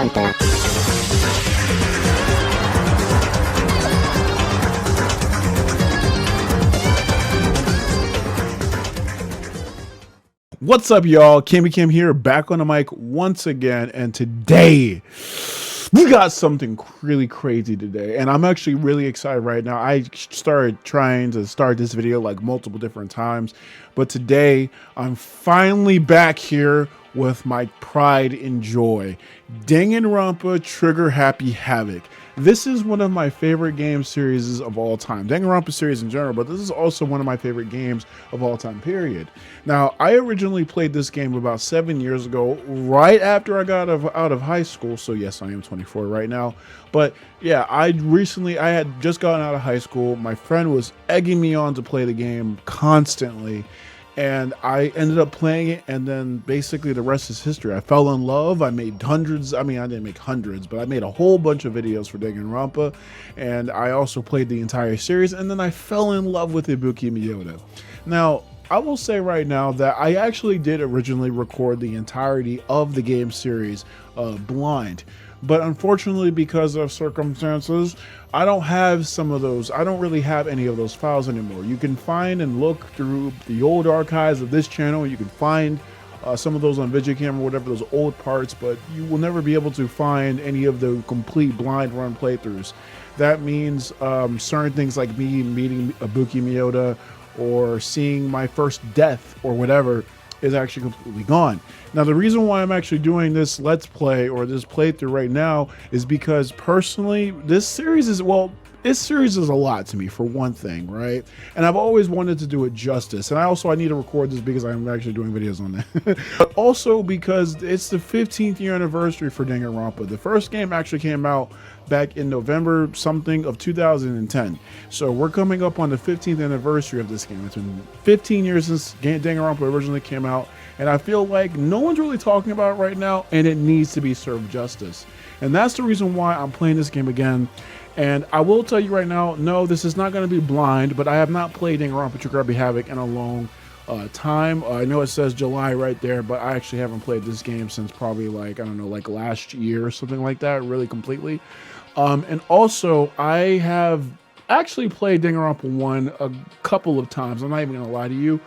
DanKamRonpa. What's up, y'all? Kim here, back on the mic once again, and today we got something really crazy today, and I'm actually really excited right now. I started trying to start this video like multiple different times, but today I'm finally back here with my pride and joy, Danganronpa Trigger Happy Havoc. This is one of my favorite game series of all time. Danganronpa series in general, but this is also one of my favorite games of all time, period. Now, I originally played this game about 7 years ago, right after I got out of high school. So yes, I am 24 right now. But yeah, I had just gotten out of high school. My friend was egging me on to play the game constantly. And I ended up playing it, and then basically the rest is history. I fell in love. I made hundreds. I mean, I didn't make hundreds, but I made a whole bunch of videos for Danganronpa, and I also played the entire series, and then I fell in love with Ibuki Miyoda. Now, I will say right now that I actually did originally record the entirety of the game series blind. But unfortunately, because of circumstances, I don't have some of those. I don't really have any of those files anymore. You can find and look through the old archives of this channel. You can find some of those on VijaKam or whatever, those old parts, but you will never be able to find any of the complete blind run playthroughs. That means certain things like me meeting Ibuki Miyoda or seeing my first death or whatever is actually completely gone. Now, the reason why I'm actually doing this Let's Play or this playthrough right now is because personally, this series is a lot to me, for one thing, right? And I've always wanted to do it justice. And I need to record this because I'm actually doing videos on that. But also because it's the 15th year anniversary for Danganronpa. The first game actually came out back in November something of 2010. So we're coming up on the 15th anniversary of this game. It's been 15 years since Danganronpa originally came out, and I feel like no one's really talking about it right now, and it needs to be served justice. And that's the reason why I'm playing this game again. And I will tell you right now, no, this is not going to be blind, but I have not played Danganronpa Trigger Happy Havoc in a long time. I know it says July right there, but I actually haven't played this game since probably like, I don't know, like last year or something like that, really completely. And also, I have actually played Danganronpa 1 a couple of times. I'm not even going to lie to you,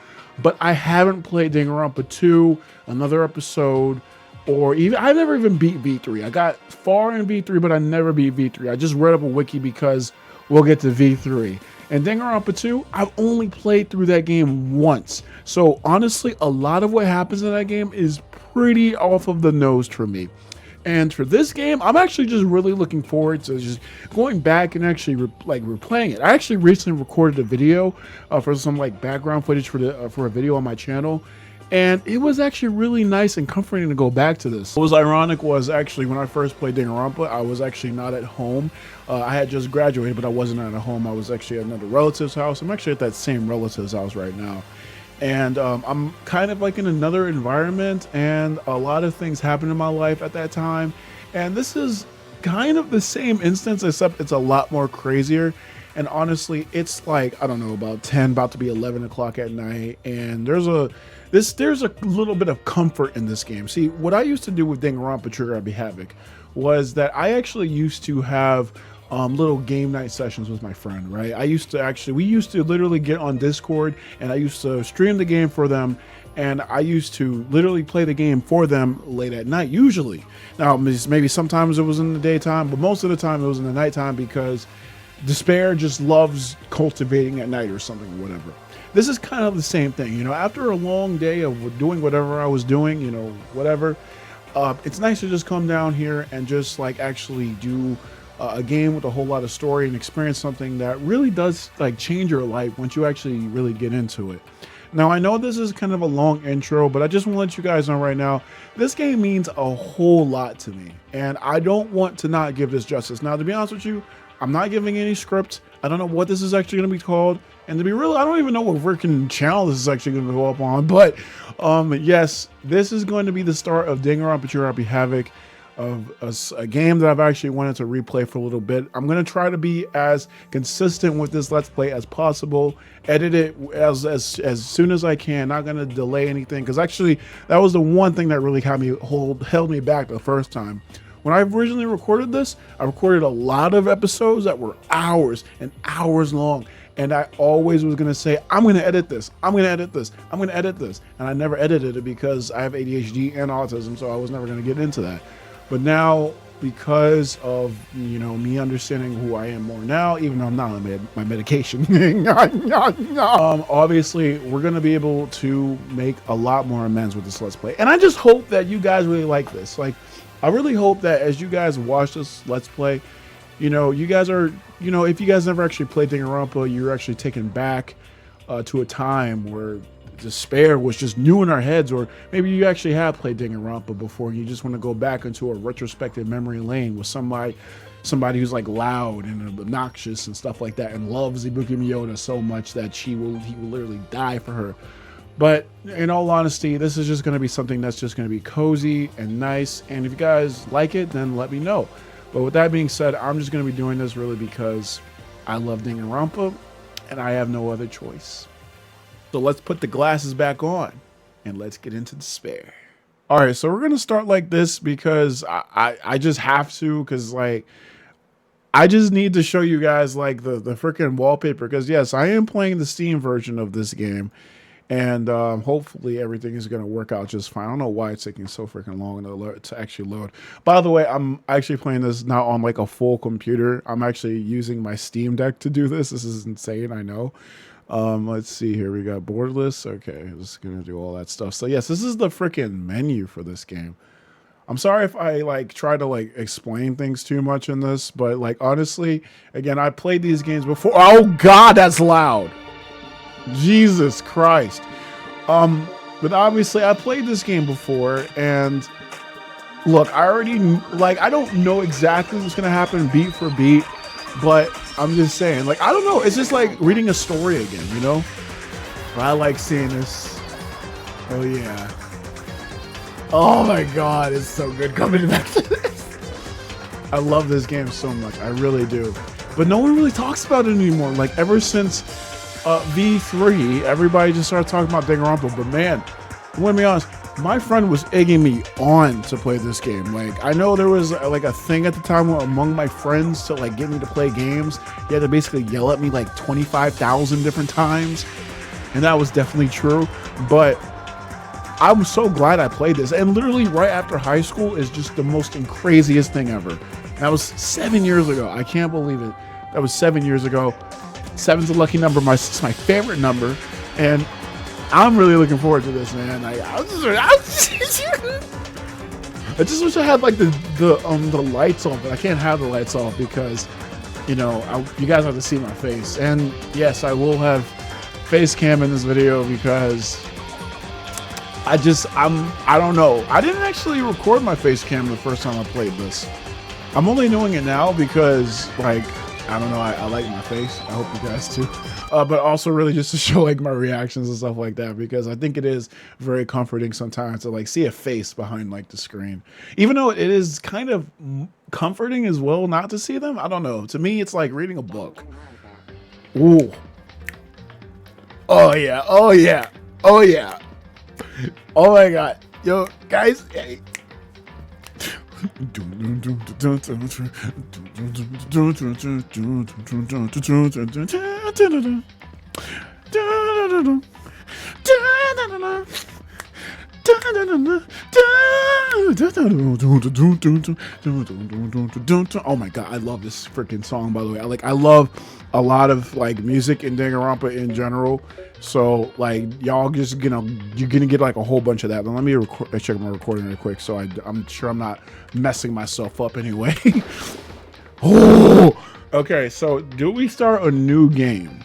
but I haven't played Danganronpa 2, another episode, or even, I never even beat V3. I got far in V3, but I never beat V3. I just read up a wiki because we'll get to V3. And Danganronpa 2, I've only played through that game once. So honestly, a lot of what happens in that game is pretty off of the nose for me. And for this game, I'm actually just really looking forward to just going back and actually replaying it. I actually recently recorded a video for some like background footage for a video on my channel. And it was actually really nice and comforting to go back to this. What was ironic was actually when I first played Danganronpa, I was actually not at home. I had just graduated, but I wasn't at home. I was actually at another relative's house. I'm actually at that same relative's house right now. And I'm kind of like in another environment, and a lot of things happened in my life at that time. And this is kind of the same instance, except it's a lot more crazier. And honestly, it's like, I don't know, about 10, about to be 11 o'clock at night. And there's a little bit of comfort in this game. See, what I used to do with Danganronpa Trigger Happy Havoc was that I actually used to have little game night sessions with my friend, right? We used to literally get on Discord, and I used to stream the game for them, and I used to literally play the game for them late at night, usually. Now, maybe sometimes it was in the daytime, but most of the time it was in the nighttime because despair just loves cultivating at night or something or whatever. This is kind of the same thing, you know, after a long day of doing whatever I was doing, you know, whatever, it's nice to just come down here and just like actually do a game with a whole lot of story and experience something that really does like change your life once you actually really get into it. Now, I know this is kind of a long intro, but I just want to let you guys know right now, this game means a whole lot to me, and I don't want to not give this justice. Now, to be honest with you, I'm not giving any script. I don't know what this is actually going to be called, and to be real, I don't even know what freaking channel this is actually going to go up on, but yes, this is going to be the start of Danganronpa Trigger Happy Havoc, of a game that I've actually wanted to replay for a little bit. I'm going to try to be as consistent with this Let's Play as possible, edit it as soon as I can, not going to delay anything, because actually that was the one thing that really held me back the first time, When I originally recorded this, I recorded a lot of episodes that were hours and hours long. And I always was going to say, I'm going to edit this. I'm going to edit this. I'm going to edit this. And I never edited it because I have ADHD and autism. So I was never going to get into that. But now, because of, you know, me understanding who I am more now, even though I'm not on my medication, obviously we're going to be able to make a lot more amends with this Let's Play. And I just hope that you guys really like this. Like, I really hope that as you guys watch this Let's Play, you know, you guys are, you know, if you guys never actually played Danganronpa, you're actually taken back to a time where despair was just new in our heads, or maybe you actually have played Danganronpa before and you just want to go back into a retrospective memory lane with somebody who's like loud and obnoxious and stuff like that and loves Ibuki Miyota so much that he will literally die for her. But in all honesty, this is just going to be something that's just going to be cozy and nice, and if you guys like it, then let me know. But with that being said, I'm just going to be doing this really because I love Danganronpa and I have no other choice. So let's put the glasses back on and let's get into despair. All right, so we're going to start like this because I just have to, because like I just need to show you guys like the freaking wallpaper, because yes, I am playing the Steam version of this game. And hopefully everything is going to work out just fine. I don't know why it's taking so freaking long to actually load. By the way, I'm actually playing this not on like a full computer. I'm actually using my Steam Deck to do this. This is insane, I know. Let's see here. We got borderless. Okay, I'm just going to do all that stuff. So yes, this is the freaking menu for this game. I'm sorry if I like try to like explain things too much in this, but like honestly, again, I played these games before. Oh God, that's loud. Jesus Christ. But obviously I played this game before, and look, I already, like, I don't know exactly what's gonna happen beat for beat, but I'm just saying, like, I don't know, it's just like reading a story again, you know? But I like seeing this. Oh yeah. Oh my God, it's so good coming back to this. I love this game so much, I really do. But no one really talks about it anymore, like ever since V3, everybody just started talking about Danganronpa. But man, I'm gonna be honest, my friend was egging me on to play this game. Like, I know there was like a thing at the time among my friends to like get me to play games. You had to basically yell at me like 25,000 different times, and that was definitely true. But I'm so glad I played this. And literally right after high school is just the most craziest thing ever. That was 7 years ago. I can't believe it. That was 7 years ago. 7's a lucky number. It's my favorite number, and I'm really looking forward to this, man. I just wish I had like the lights on, but I can't have the lights off because, you know, you guys have to see my face. And yes, I will have face cam in this video because I don't know. I didn't actually record my face cam the first time I played this. I'm only doing it now because, like, I don't know, I like my face. I hope you guys too. But also really just to show like my reactions and stuff like that, because I think it is very comforting sometimes to like see a face behind like the screen. Even though it is kind of comforting as well not to see them. I don't know. To me, it's like reading a book. Ooh. Oh yeah. Oh yeah. Oh yeah. Oh my God. Yo, guys. Hey. Oh my God, I love this freaking song, by the way. I love a lot of like music in Danganronpa in general. So like y'all just, you know, you're gonna get like a whole bunch of that. But let me check my recording real quick so I'm sure I'm not messing myself up anyway. Oh, okay, so do we start a new game?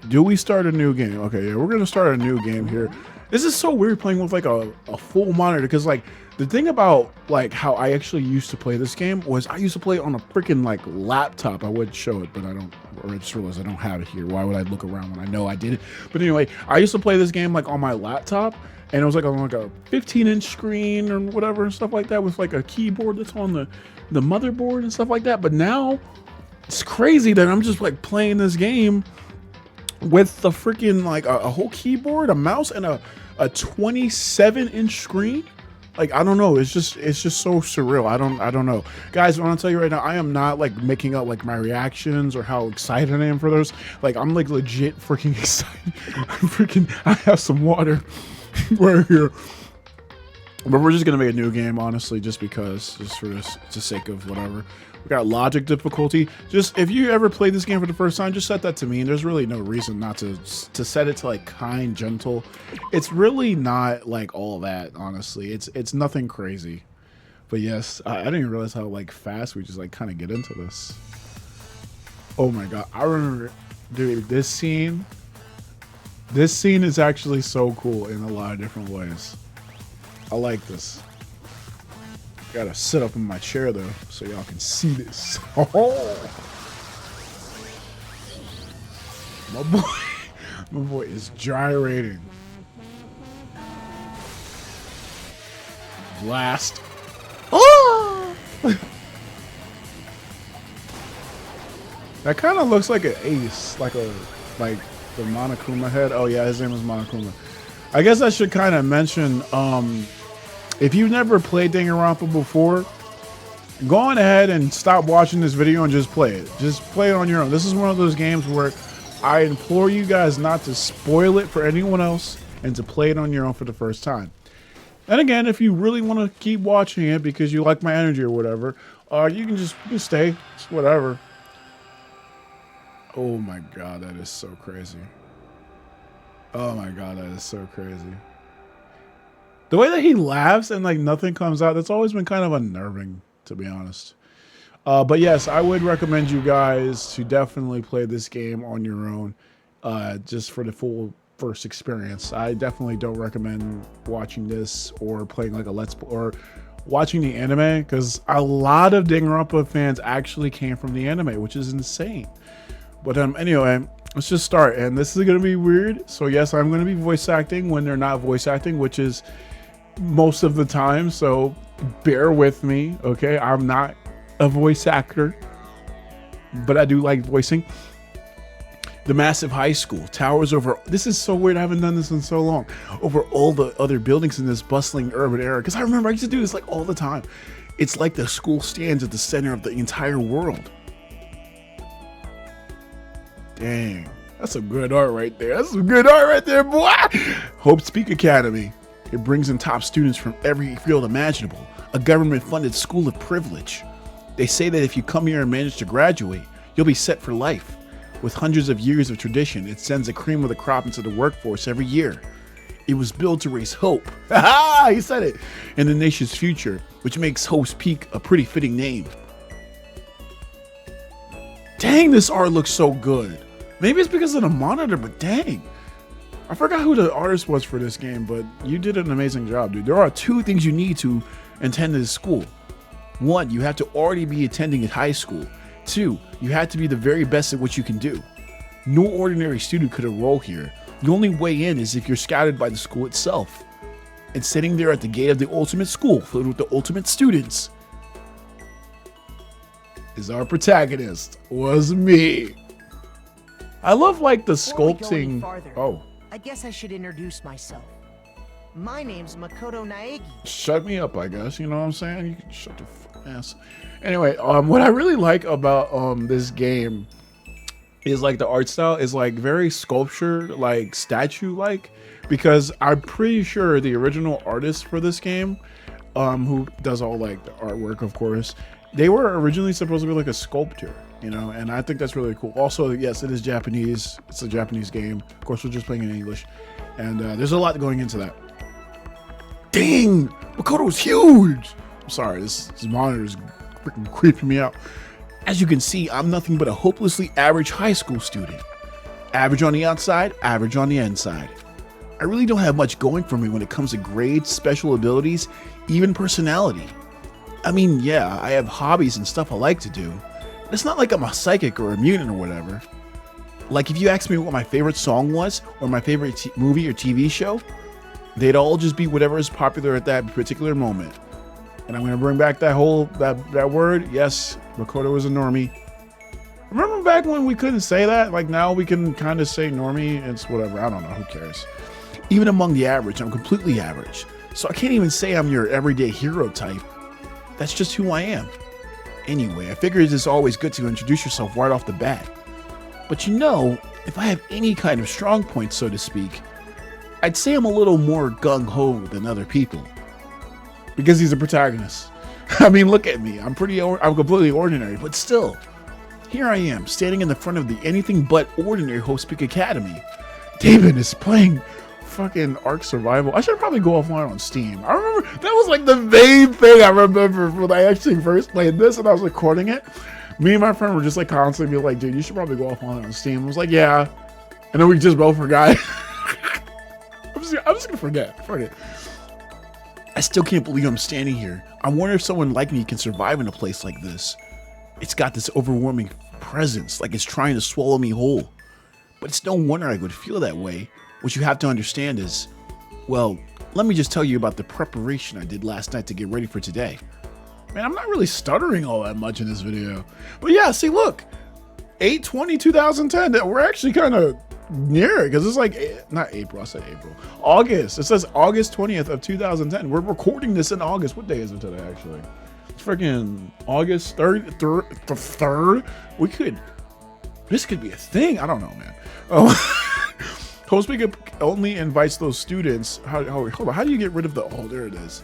Do we start a new game? Okay, yeah, we're gonna start a new game here. This is so weird playing with like a full monitor, because like the thing about like how I actually used to play this game was I used to play it on a freaking like laptop. I would show it, but I just realized I don't have it here. Why would I look around when I know I did it? But anyway, I used to play this game like on my laptop, and it was like on like a 15-inch screen or whatever and stuff like that, with like a keyboard that's on the motherboard and stuff like that. But now it's crazy that I'm just like playing this game with the freaking like a whole keyboard, a mouse, and a 27-inch screen. Like, I don't know. It's just so surreal. I don't know. Guys, I want to tell you right now, I am not like making up like my reactions or how excited I am for those. Like, I'm like legit freaking excited. I have some water right here. But we're just going to make a new game, honestly, just because, just for this, the sake of whatever. We got logic difficulty. Just, if you ever played this game for the first time, just set that to me. And there's really no reason not to set it to like kind, gentle. It's really not like all that, honestly. It's nothing crazy. But yes, I didn't even realize how like fast we just like kind of get into this. Oh my God. I remember, dude, this scene is actually so cool in a lot of different ways. I like this. Gotta sit up in my chair though, so y'all can see this. Oh, my boy is gyrating. Blast. Oh! That kind of looks like an ace, like the Monokuma head. Oh yeah, his name is Monokuma. I guess I should kind of mention, if you've never played Danganronpa before, go on ahead and stop watching this video and just play it. Just play it on your own. This is one of those games where I implore you guys not to spoil it for anyone else and to play it on your own for the first time. And again, if you really want to keep watching it because you like my energy or whatever, you can just stay. It's whatever. Oh my God, that is so crazy. Oh my God, that is so crazy. The way that he laughs and like nothing comes out, that's always been kind of unnerving, to be honest. But yes, I would recommend you guys to definitely play this game on your own, just for the full first experience. I definitely don't recommend watching this or playing like a Let's Play or watching the anime, because a lot of Danganronpa fans actually came from the anime, which is insane. But anyway, let's just start. And this is going to be weird. So yes, I'm going to be voice acting when they're not voice acting, which is most of the time. So bear with me, okay? I'm not a voice actor, but I do like voicing. The massive high school towers over. This is so weird. I haven't done this in so long. Over all the other buildings in this bustling urban area. Because I remember I used to do this like all the time. It's like the school stands at the center of the entire world. Dang, that's some good art right there. That's some good art right there, boy. Hope Speak Academy. It brings in top students from every field imaginable. A government-funded school of privilege. They say that if you come here and manage to graduate, you'll be set for life. With hundreds of years of tradition, it sends the cream of the crop into the workforce every year. It was built to raise hope. Ha! He said it. In the nation's future, which makes Hope's Peak a pretty fitting name. Dang, this art looks so good. Maybe it's because of the monitor, but dang. I forgot who the artist was for this game, but you did an amazing job, dude. There are 2 things you need to attend this school. 1, you have to already be attending at high school. 2, you have to be the very best at what you can do. No ordinary student could enroll here. The only way in is if you're scouted by the school itself. And sitting there at the gate of the ultimate school, filled with the ultimate students, is our protagonist. Was me. I love like the sculpting. Oh. I guess I should introduce myself. My name's Makoto Naegi. Shut me up, I guess. You know what I'm saying? You can shut the ass. Anyway, what I really like about this game is like the art style is like very sculpture, like statue like, because I'm pretty sure the original artist for this game, who does all like the artwork, of course, they were originally supposed to be like a sculptor, you know, and I think that's really cool. Also, yes, it is Japanese. It's a Japanese game. Of course, we're just playing in English, and there's a lot going into that. Dang, Makoto's huge. I'm sorry, this monitor is freaking creeping me out. As you can see, I'm nothing but a hopelessly average high school student. Average on the outside, average on the inside. I really don't have much going for me when it comes to grades, special abilities, even personality. I mean, yeah, I have hobbies and stuff I like to do. But it's not like I'm a psychic or a mutant or whatever. Like if you asked me what my favorite song was, or my favorite movie or TV show, they'd all just be whatever is popular at that particular moment. And I'm gonna bring back that whole, that word. Yes, Makoto is a normie. Remember back when we couldn't say that? Like now we can kind of say normie, it's whatever, I don't know, who cares? Even among the average, I'm completely average. So I can't even say I'm your everyday hero type. That's just who I am. Anyway, I figured it's always good to introduce yourself right off the bat. But you know, if I have any kind of strong point, so to speak, I'd say I'm a little more gung-ho than other people. Because he's a protagonist. I mean, look at me. I'm completely ordinary, but still. Here I am, standing in the front of the anything but ordinary Hope Speak Academy. David is playing fucking Ark Survival. I should probably go offline on Steam. I remember that was like the main thing I remember when I actually first played this and I was recording it. Me and my friend were just like constantly be like, dude, you should probably go offline on Steam. I was like, yeah. And then we just both forgot. I'm just gonna forget. Fuck it. I still can't believe I'm standing here. I wonder if someone like me can survive in a place like this. It's got this overwhelming presence, like it's trying to swallow me whole. But it's no wonder I would feel that way. What you have to understand is, well, let me just tell you about the preparation I did last night to get ready for today. Man, I'm not really stuttering all that much in this video. But yeah, see, look, 8/20/2010, we're actually kind of near it because it's like, not April, I said April. August, it says August 20th of 2010. We're recording this in August. What day is it today, actually? It's freaking August 3rd, the 3rd. This could be a thing. I don't know, man. Hope Speak only invites those students. Hold on, how do you get rid of the, oh, there it is.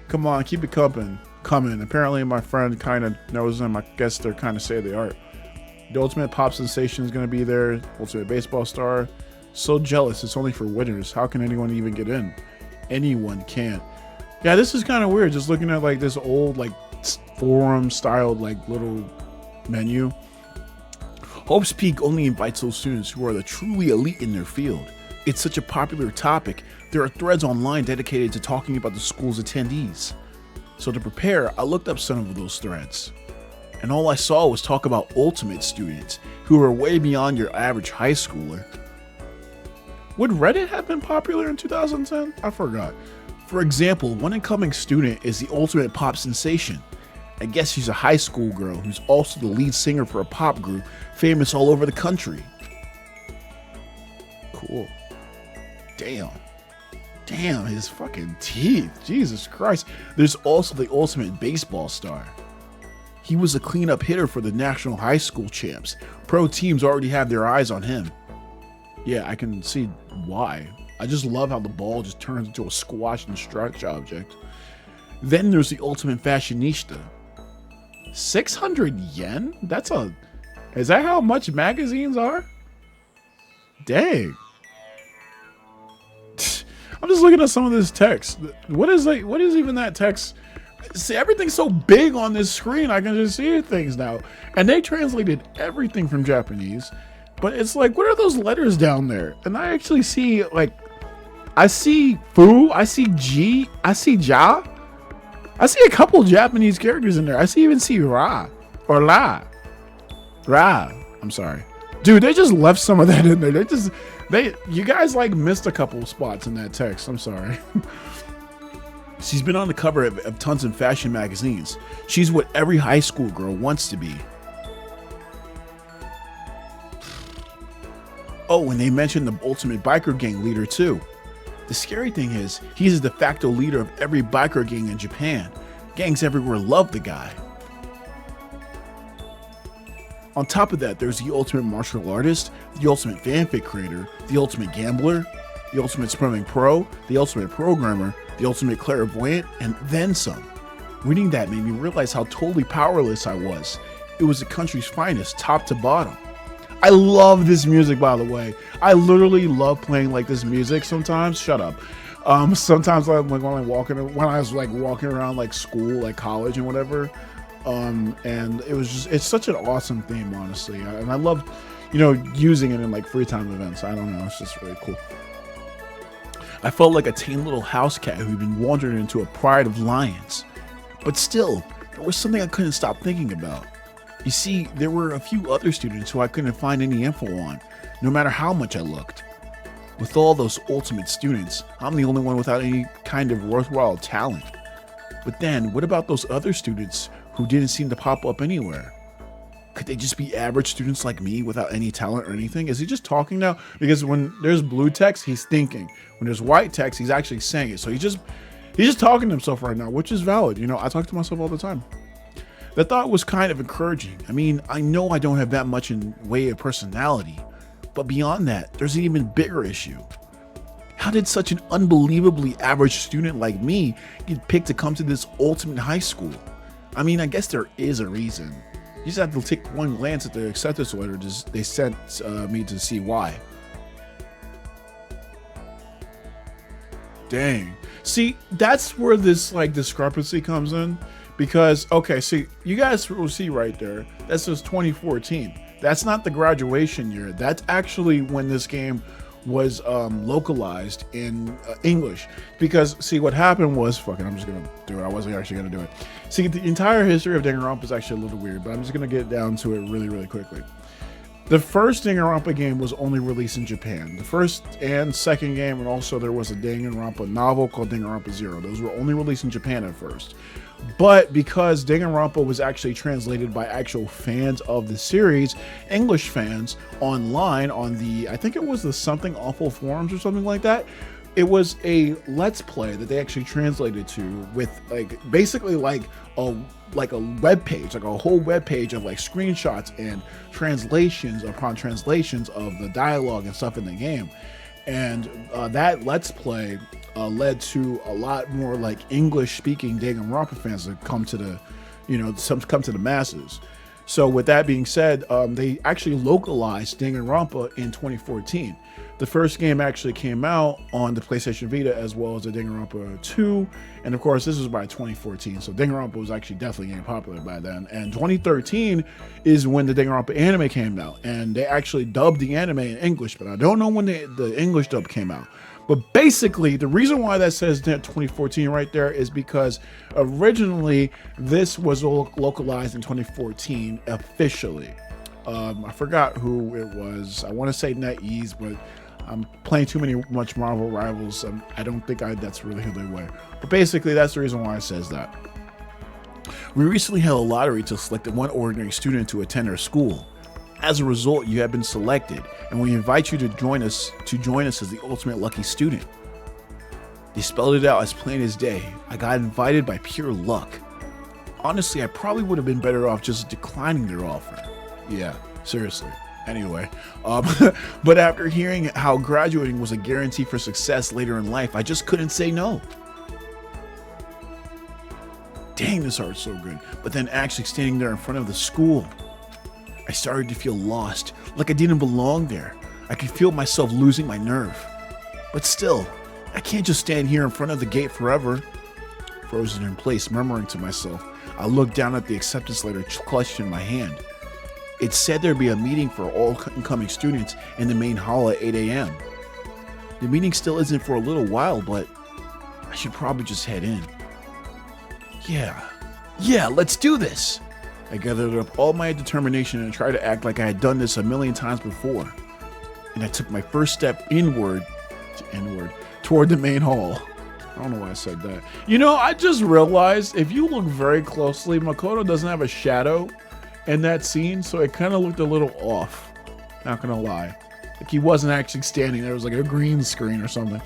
Come on, keep it coming. Apparently my friend kind of knows them. I guess they're kind of say they are. The Ultimate Pop Sensation is going to be there. Ultimate Baseball Star. So jealous. It's only for winners. How can anyone even get in? Anyone can't. Yeah, this is kind of weird. Just looking at like this old like forum styled like little menu. Hope Speak only invites those students who are the truly elite in their field. It's such a popular topic. There are threads online dedicated to talking about the school's attendees. So to prepare, I looked up some of those threads. And all I saw was talk about ultimate students who are way beyond your average high schooler. Would Reddit have been popular in 2010? I forgot. For example, one incoming student is the Ultimate Pop Sensation. I guess she's a high school girl who's also the lead singer for a pop group famous all over the country. Cool. Damn, his fucking teeth. Jesus Christ. There's also the Ultimate Baseball Star. He was a cleanup hitter for the National High School Champs. Pro teams already have their eyes on him. Yeah, I can see why. I just love how the ball just turns into a squash and stretch object. Then there's the Ultimate Fashionista. 600 yen? Is that how much magazines are? Dang. I'm just looking at some of this text. What is even that text? See, everything's so big on this screen, I can just see things now. And they translated everything from Japanese. But it's like, what are those letters down there? And I actually see, like, I see fu, I see ji, I see ja. I see a couple Japanese characters in there. I even see ra or la. Ra. I'm sorry. Dude, they just left some of that in there. You guys like missed a couple spots in that text. I'm sorry. She's been on the cover of tons of fashion magazines. She's what every high school girl wants to be. Oh, and they mentioned the Ultimate Biker Gang leader too. The scary thing is, he's the de facto leader of every biker gang in Japan. Gangs everywhere love the guy. On top of that, there's the ultimate martial artist, the ultimate fanfic creator, the ultimate gambler, the ultimate swimming pro, the ultimate programmer, the ultimate clairvoyant, and then some. Reading that made me realize how totally powerless I was. It was the country's finest, top to bottom. I love this music, by the way. I literally love playing like this music sometimes. Shut up. Sometimes like when I was walking around like school, like college and whatever. And it's such an awesome theme, honestly. And I love, using it in like free time events. I don't know. It's just really cool. I felt like a tame little house cat who'd been wandering into a pride of lions. But still, there was something I couldn't stop thinking about. You see, there were a few other students who I couldn't find any info on, no matter how much I looked. With all those ultimate students, I'm the only one without any kind of worthwhile talent. But then, what about those other students who didn't seem to pop up anywhere? Could they just be average students like me without any talent or anything? Is he just talking now? Because when there's blue text, he's thinking. When there's white text, he's actually saying it. So He's just talking to himself right now, which is valid. You know, I talk to myself all the time. That thought was kind of encouraging. I mean, I know I don't have that much in way of personality, but beyond that, there's an even bigger issue. How did such an unbelievably average student like me get picked to come to this ultimate high school? I mean, I guess there is a reason. You just have to take one glance at the acceptance letter they sent me to see why. Dang. See, that's where this like discrepancy comes in. Because, okay, see, you guys will see right there, that says 2014. That's not the graduation year. That's actually when this game was localized in English. Because, see, what happened was, I'm just going to do it. I wasn't actually going to do it. See, the entire history of Danganronpa is actually a little weird, but I'm just going to get down to it really, really quickly. The first Danganronpa game was only released in Japan. The first and second game, and also there was a Danganronpa novel called Danganronpa Zero. Those were only released in Japan at first. But because Danganronpa was actually translated by actual fans of the series, English fans online on the, I think it was the Something Awful forums or something like that, it was a Let's Play that they actually translated to with like basically like a web page, like a whole web page of like screenshots and translations upon translations of the dialogue and stuff in the game. And that Let's Play led to a lot more like English-speaking Danganronpa fans to come to the, come to the masses. So with that being said, they actually localized Danganronpa in 2014. The first game actually came out on the PlayStation Vita as well as the Danganronpa 2, and of course this was by 2014. So Danganronpa was actually definitely getting popular by then. And 2013 is when the Danganronpa anime came out, and they actually dubbed the anime in English, but I don't know when the English dub came out. But basically, the reason why that says that 2014 right there is because originally this was localized in 2014 officially. I forgot who it was. I want to say NetEase, but I'm playing much Marvel Rivals. I don't think that's really who they were. But basically, that's the reason why it says that. We recently held a lottery to select one ordinary student to attend our school. As a result, you have been selected, and we invite you to join us as the ultimate lucky student. They spelled it out as plain as day. I got invited by pure luck. Honestly, I probably would have been better off just declining their offer. Yeah, seriously. Anyway, but after hearing how graduating was a guarantee for success later in life, I just couldn't say no. Dang, this art's so good. But then actually standing there in front of the school, I started to feel lost, like I didn't belong there. I could feel myself losing my nerve. But still, I can't just stand here in front of the gate forever. Frozen in place, murmuring to myself, I looked down at the acceptance letter clutched in my hand. It said there'd be a meeting for all incoming students in the main hall at 8 a.m. The meeting still isn't for a little while, but I should probably just head in. Yeah, let's do this. I gathered up all my determination and tried to act like I had done this a million times before. And I took my first step inward toward the main hall. I don't know why I said that. I just realized if you look very closely, Makoto doesn't have a shadow in that scene, so it kind of looked a little off. Not gonna lie. Like he wasn't actually standing there. It was like a green screen or something.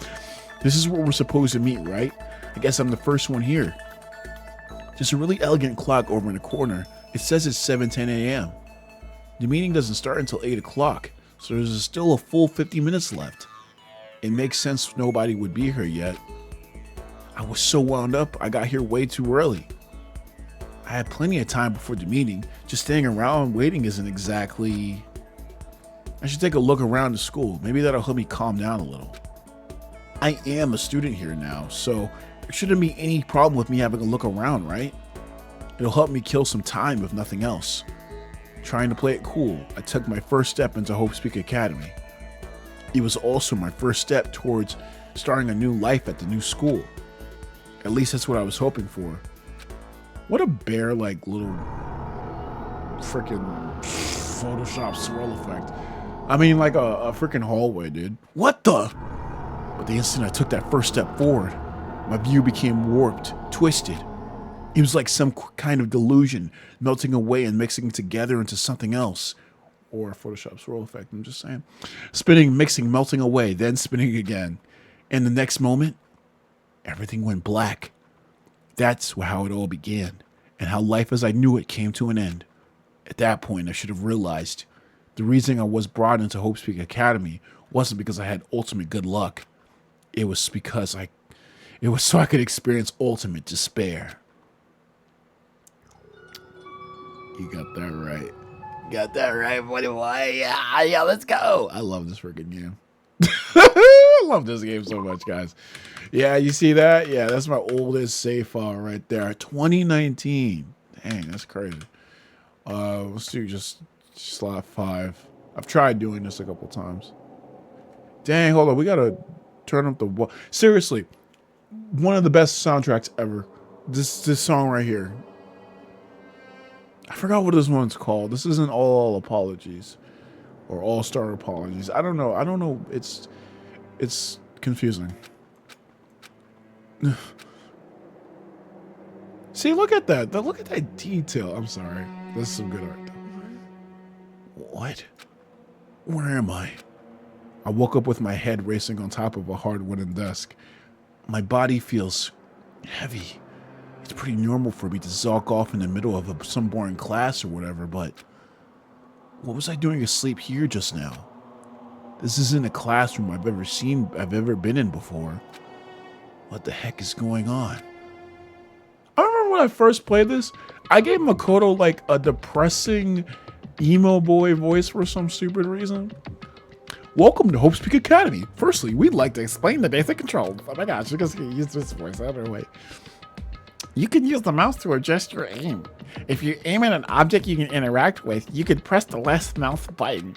This is where we're supposed to meet, right? I guess I'm the first one here. There's a really elegant clock over in the corner. It says it's 7:10 a.m. The meeting doesn't start until 8 o'clock, so there's still a full 50 minutes left. It makes sense nobody would be here yet. I was so wound up, I got here way too early. I had plenty of time before the meeting. Just staying around waiting isn't exactly... I should take a look around the school. Maybe that'll help me calm down a little. I am a student here now, so there shouldn't be any problem with me having a look around, right? It'll help me kill some time if nothing else. Trying to play it cool, I took my first step into Hope Speak Academy. It was also my first step towards starting a new life at the new school. At least that's what I was hoping for. What a bare, little freaking Photoshop swirl effect. I mean, like a freaking hallway, dude. What the? But the instant I took that first step forward, my view became warped, twisted. It was like some kind of delusion melting away and mixing together into something else. Or a Photoshop swirl effect, I'm just saying. Spinning, mixing, melting away, then spinning again. And the next moment, everything went black. That's how it all began, and how life as I knew it came to an end. At that point, I should have realized the reason I was brought into Hope's Peak Academy wasn't because I had ultimate good luck. It was so I could experience ultimate despair. You got that right. Got that right, buddy boy. Yeah, let's go. I love this freaking game. I love this game so much, guys. Yeah, you see that? Yeah, that's my oldest save file right there. 2019. Dang, that's crazy. Let's do just slot 5. I've tried doing this a couple times. Dang, hold on. We gotta turn up the seriously. One of the best soundtracks ever. This song right here. I forgot what this one's called. This isn't All Apologies or All Star Apologies. I don't know. It's confusing. See, look at that. Look at that detail. I'm sorry. This is some good art. What? Where am I? I woke up with my head racing on top of a hard wooden desk. My body feels heavy. It's pretty normal for me to zonk off in the middle of some boring class or whatever, but what was I doing asleep here just now? This isn't a classroom I've ever been in before. What the heck is going on? I remember when I first played this, I gave Makoto like a depressing emo boy voice for some stupid reason. Welcome to Hope's Peak Academy. Firstly, we'd like to explain the basic controls. Oh my gosh, you guys can use this voice. I don't know, wait. You can use the mouse to adjust your aim. If you aim at an object you can interact with, you can press the left mouse button.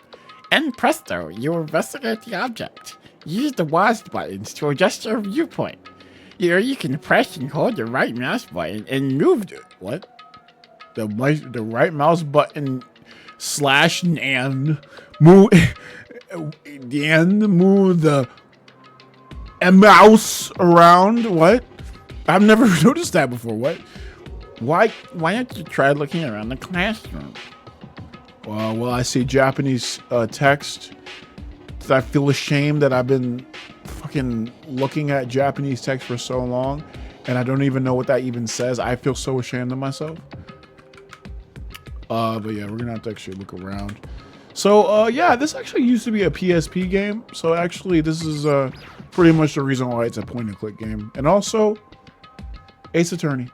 And presto, you investigate the object. Use the WASD buttons to adjust your viewpoint. Here you can press and hold the right mouse button and move the right mouse button slash and move the mouse around. What? I've never noticed that before. What? Why don't you try looking around the classroom? Well, I see Japanese text. I feel ashamed that I've been fucking looking at Japanese text for so long, and I don't even know what that even says. I feel so ashamed of myself. But yeah, we're gonna have to actually look around. So yeah, this actually used to be a PSP game. So actually, this is pretty much the reason why it's a point-and-click game. And also, Ace Attorney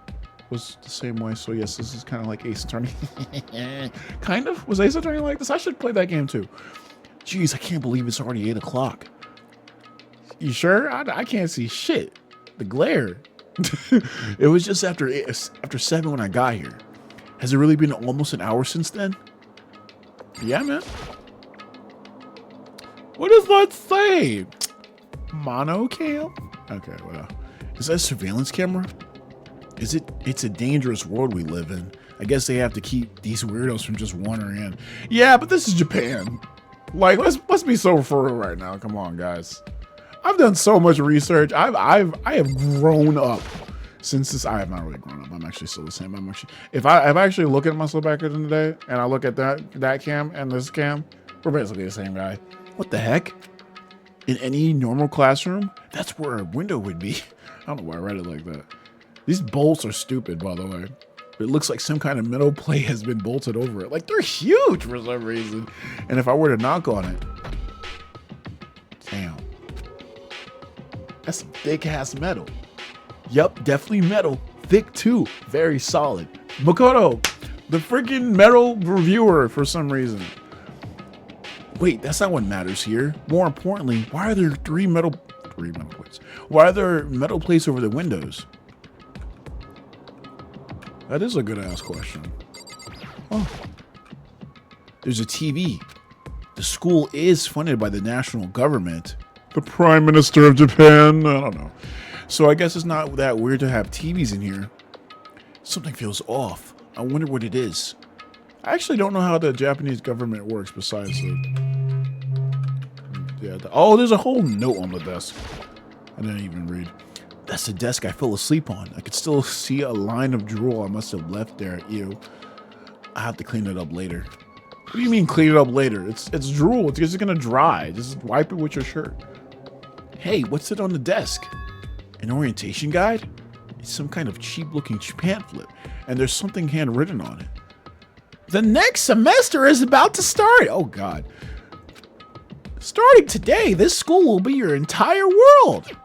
was the same way. So yes, this is kind of like Ace Attorney. Kind of? Was Ace Attorney like this? I should play that game too. Jeez, I can't believe it's already 8 o'clock. You sure? I can't see shit. The glare. It was just after 7 when I got here. Has it really been almost an hour since then? Yeah, man. What does that say? Mono cam? Okay, well. Is that a surveillance camera? It's a dangerous world we live in. I guess they have to keep these weirdos from just wandering in. Yeah, but this is Japan. Like, let's be so for real right now. Come on, guys. I've done so much research. I have grown up since this. I have not really grown up. I'm actually still the same. If I actually look at myself back in the day, and I look at that cam and this cam, we're basically the same guy. What the heck? In any normal classroom, that's where a window would be. I don't know why I read it like that. These bolts are stupid, by the way. It looks like some kind of metal plate has been bolted over it. Like, they're huge for some reason. And if I were to knock on it, damn. That's some thick-ass metal. Yep, definitely metal. Thick, too. Very solid. Makoto, the freaking metal reviewer for some reason. Wait, that's not what matters here. More importantly, why are there three metal plates? Why are there metal plates over the windows? That is a good-ass question. Oh. There's a TV. The school is funded by the national government. The Prime Minister of Japan? I don't know. So I guess it's not that weird to have TVs in here. Something feels off. I wonder what it is. I actually don't know how the Japanese government works besides the... Yeah. Oh, there's a whole note on the desk. I didn't even read. That's the desk I fell asleep on. I could still see a line of drool I must have left there. Ew. I have to clean it up later. What do you mean clean it up later? It's drool. It's just gonna dry. Just wipe it with your shirt. Hey, what's it on the desk? An orientation guide? It's some kind of cheap-looking pamphlet, and there's something handwritten on it. The next semester is about to start. Oh, God. Starting today, this school will be your entire world.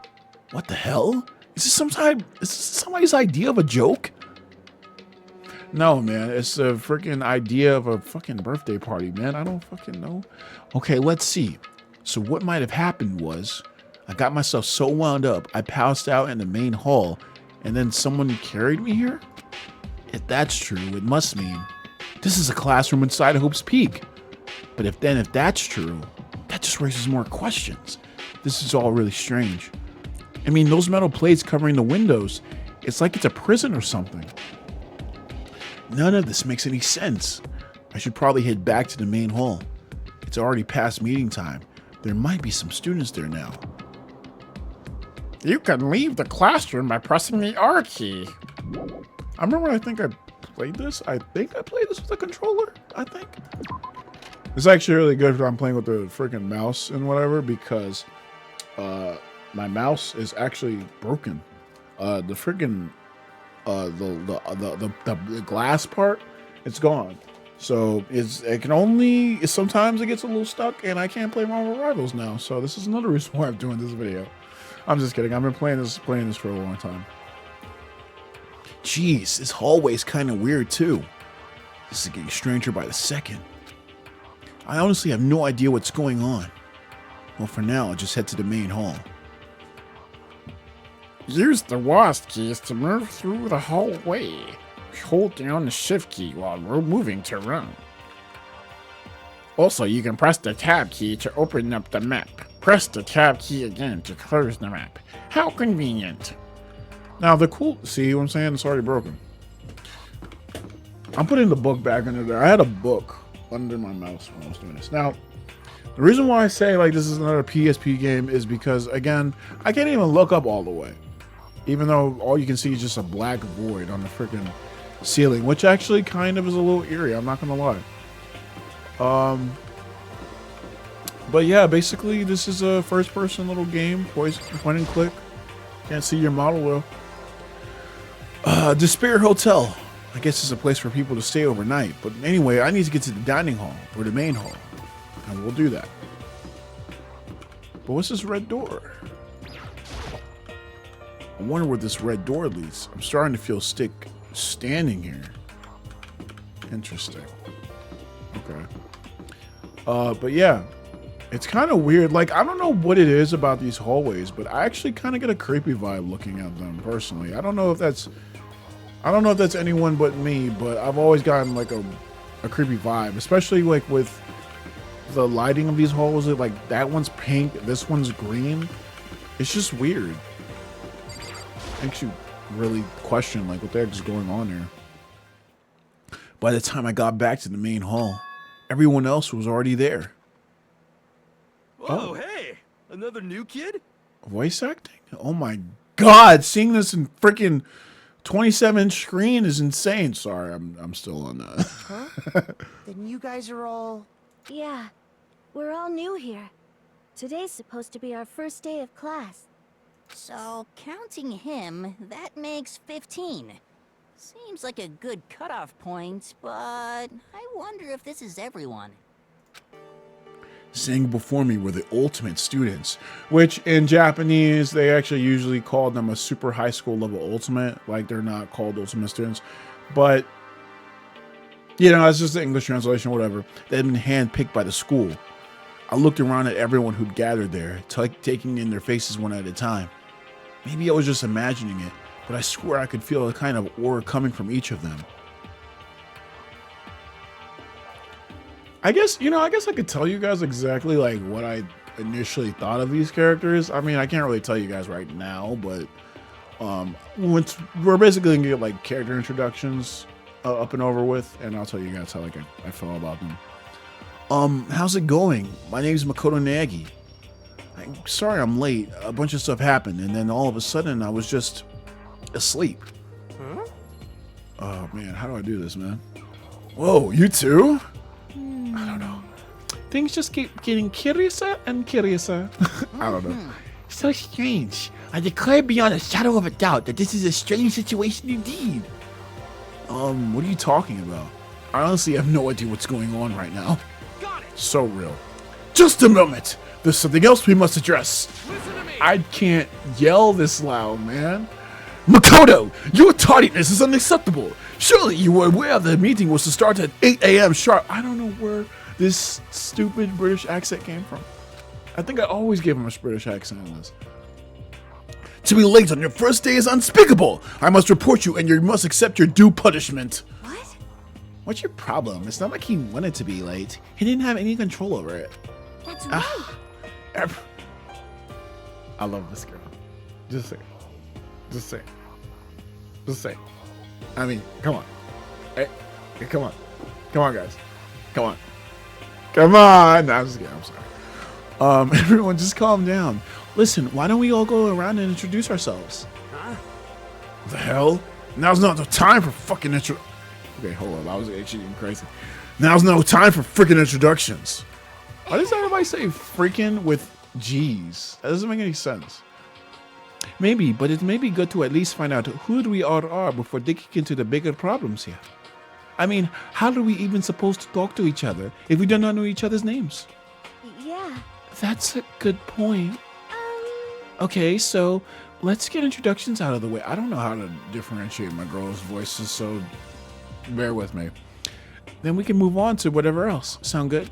What the hell? Is this somebody's idea of a joke? No, man. It's a freaking idea of a fucking birthday party, man. I don't fucking know. Okay, let's see. So what might have happened was I got myself so wound up, I passed out in the main hall, and then someone carried me here? If that's true, it must mean this is a classroom inside Hope's Peak. But if that's true, that just raises more questions. This is all really strange. I mean, those metal plates covering the windows, it's like it's a prison or something. None of this makes any sense. I should probably head back to the main hall. It's already past meeting time. There might be some students there now. You can leave the classroom by pressing the R key. I remember I think I played this. I think I played this with a controller, I think. It's actually really good if I'm playing with the freaking mouse and whatever, because my mouse is actually broken. The freaking the glass part, it's gone. So sometimes it gets a little stuck, and I can't play Marvel Rivals now. So this is another reason why I'm doing this video. I'm just kidding. I've been playing this for a long time. Jeez, this hallway's kind of weird too. This is getting stranger by the second. I honestly have no idea what's going on. Well, for now, I'll just head to the main hall. Use the WASD keys to move through the hallway. Hold down the shift key while we're moving to run. Also, you can press the tab key to open up the map. Press the tab key again to close the map. How convenient. Now, see what I'm saying? It's already broken. I'm putting the book back under there. I had a book under my mouse when I was doing this. Now, the reason why I say like this is another PSP game is because, again, I can't even look up all the way. Even though all you can see is just a black void on the freaking ceiling, which actually kind of is a little eerie, I'm not gonna lie. But yeah, basically this is a first-person little game, point and click. Can't see your model though. Despair Hotel. I guess it's a place for people to stay overnight. But anyway, I need to get to the dining hall, or the main hall. And we'll do that. But what's this red door? I wonder where this red door leads. I'm starting to feel standing here. Interesting. Okay. But yeah. It's kind of weird. Like, I don't know what it is about these hallways, but I actually kind of get a creepy vibe looking at them personally. I don't know if that's anyone but me, but I've always gotten like a creepy vibe, especially like with the lighting of these halls. Like that one's pink, this one's green. It's just weird. Makes you really question like what the heck is going on here. By the time I got back to the main hall, everyone else was already there. Oh, hey! Another new kid? Voice acting? Oh my god, seeing this in freaking 27-inch screen is insane. Sorry, I'm still on that. Huh? Then you guys are all... Yeah, we're all new here. Today's supposed to be our first day of class. So, counting him, that makes 15. Seems like a good cutoff point, but I wonder if this is everyone. Sitting before me were the ultimate students, which in Japanese, they actually usually call them a super high school level ultimate. Like, they're not called ultimate students. But, you know, it's just the English translation, whatever. They had been handpicked by the school. I looked around at everyone who'd gathered there, taking in their faces one at a time. Maybe I was just imagining it, but I swear I could feel a kind of aura coming from each of them. I guess I could tell you guys exactly like what I initially thought of these characters. I mean, I can't really tell you guys right now, but we're basically gonna get like character introductions up and over with, and I'll tell you guys how like I felt about them. How's it going? My name's Makoto Nagi. I'm sorry I'm late. A bunch of stuff happened, and then all of a sudden I was just asleep. Huh? Oh man, how do I do this, man? Whoa, you too? I don't know. Things just keep getting curiouser and curiouser. I don't know. So strange. I declare beyond a shadow of a doubt that this is a strange situation indeed. What are you talking about? I honestly have no idea what's going on right now. Got it. So real. Just a moment. There's something else we must address. Listen to me. I can't yell this loud, man. Makoto, your tardiness is unacceptable. Surely you were aware the meeting was to start at 8 a.m. sharp. I don't know where this stupid British accent came from. I think I always give him a British accent in this. To be late on your first day is unspeakable. I must report you and you must accept your due punishment. What? What's your problem? It's not like he wanted to be late. He didn't have any control over it. That's right. I love this girl. Just say. Just say. Just say. I mean, come on. Hey, come on. Come on, guys. Come on. Come on. No, I'm just kidding. I'm sorry. Everyone, just calm down. Listen, why don't we all go around and introduce ourselves? Huh? The hell? Now's not the time for fucking intro. Okay, hold on. I was actually getting crazy. Now's no time for freaking introductions. Why does everybody say freaking with G's? That doesn't make any sense. Maybe, but it may be good to at least find out who we all are before digging into the bigger problems here. I mean, how are we even supposed to talk to each other if we do not know each other's names? Yeah. That's a good point. Okay, so let's get introductions out of the way. I don't know how to differentiate my girls' voices, so bear with me. Then we can move on to whatever else. Sound good?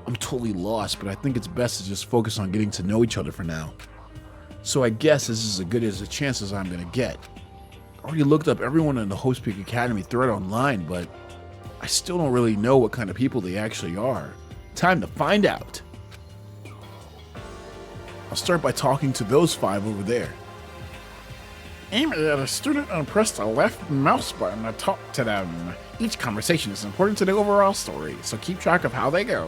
I'm totally lost, but I think it's best to just focus on getting to know each other for now. So I guess this is as good as a chance as I'm going to get. I already looked up everyone in the Host Peak Academy thread online, but I still don't really know what kind of people they actually are. Time to find out. I'll start by talking to those 5 over there. Aim at a student and press the left mouse button to talk to them. Each conversation is important to the overall story, so keep track of how they go.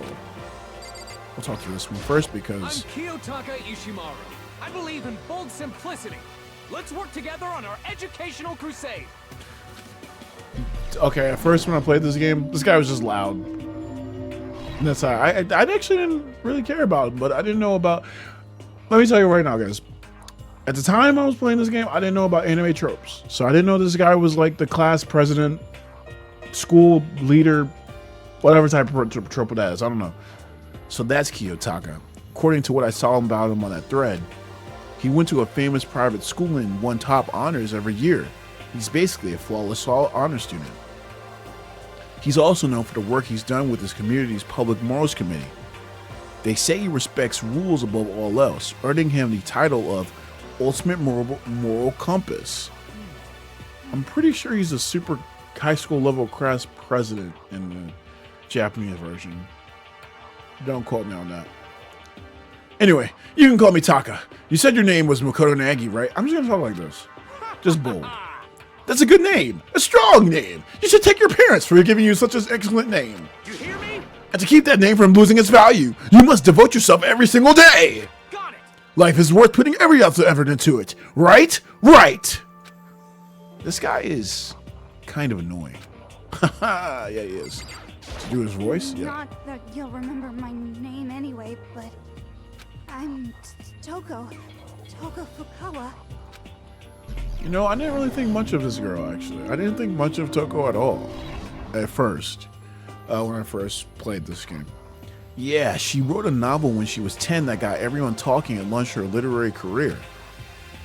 We'll talk through this one first I'm because... Kiyotaka Ishimaru. I believe in bold simplicity. Let's work together on our educational crusade. Okay, at first when I played this game, this guy was just loud. And that's how I actually didn't really care about him, but I didn't know about... Let me tell you right now, guys. At the time I was playing this game, I didn't know about anime tropes. So I didn't know this guy was like the class president, school leader, whatever type of trope that is. I don't know. So that's Kiyotaka. According to what I saw about him on that thread, he went to a famous private school and won top honors every year. He's basically a flawless honor student. He's also known for the work he's done with his community's public morals committee. They say he respects rules above all else, earning him the title of Ultimate Moral Compass. I'm pretty sure he's a super high school level class president in the Japanese version. Don't quote me on that. Anyway, you can call me Taka. You said your name was Makoto Nagi, right? I'm just gonna talk like this. Just bold. That's a good name. A strong name. You should take your parents for giving you such an excellent name. You hear me? And to keep that name from losing its value, you must devote yourself every single day. Got it. Life is worth putting every ounce of effort into it. Right? Right. This guy is kind of annoying. Yeah, he is. To do his voice? Yeah. Not that you'll remember my name anyway, but I'm Toko Fukawa. You know, I didn't really think much of this girl, actually. I didn't think much of Toko at all. At first. When I first played this game. Yeah, she wrote a novel when she was 10 that got everyone talking and launched her literary career.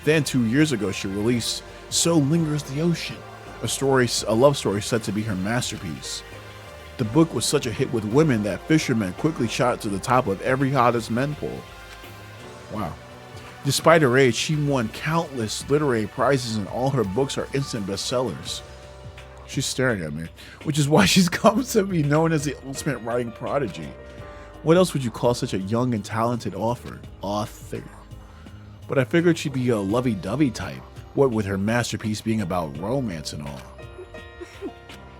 Then 2 years ago, she released So Lingers the Ocean, a love story said to be her masterpiece. The book was such a hit with women that fishermen quickly shot to the top of every hottest men poll. Wow. Despite her age, she won countless literary prizes and all her books are instant bestsellers. She's staring at me, which is why she's come to be known as the ultimate writing prodigy. What else would you call such a young and talented author? But I figured she'd be a lovey-dovey type, what with her masterpiece being about romance and all.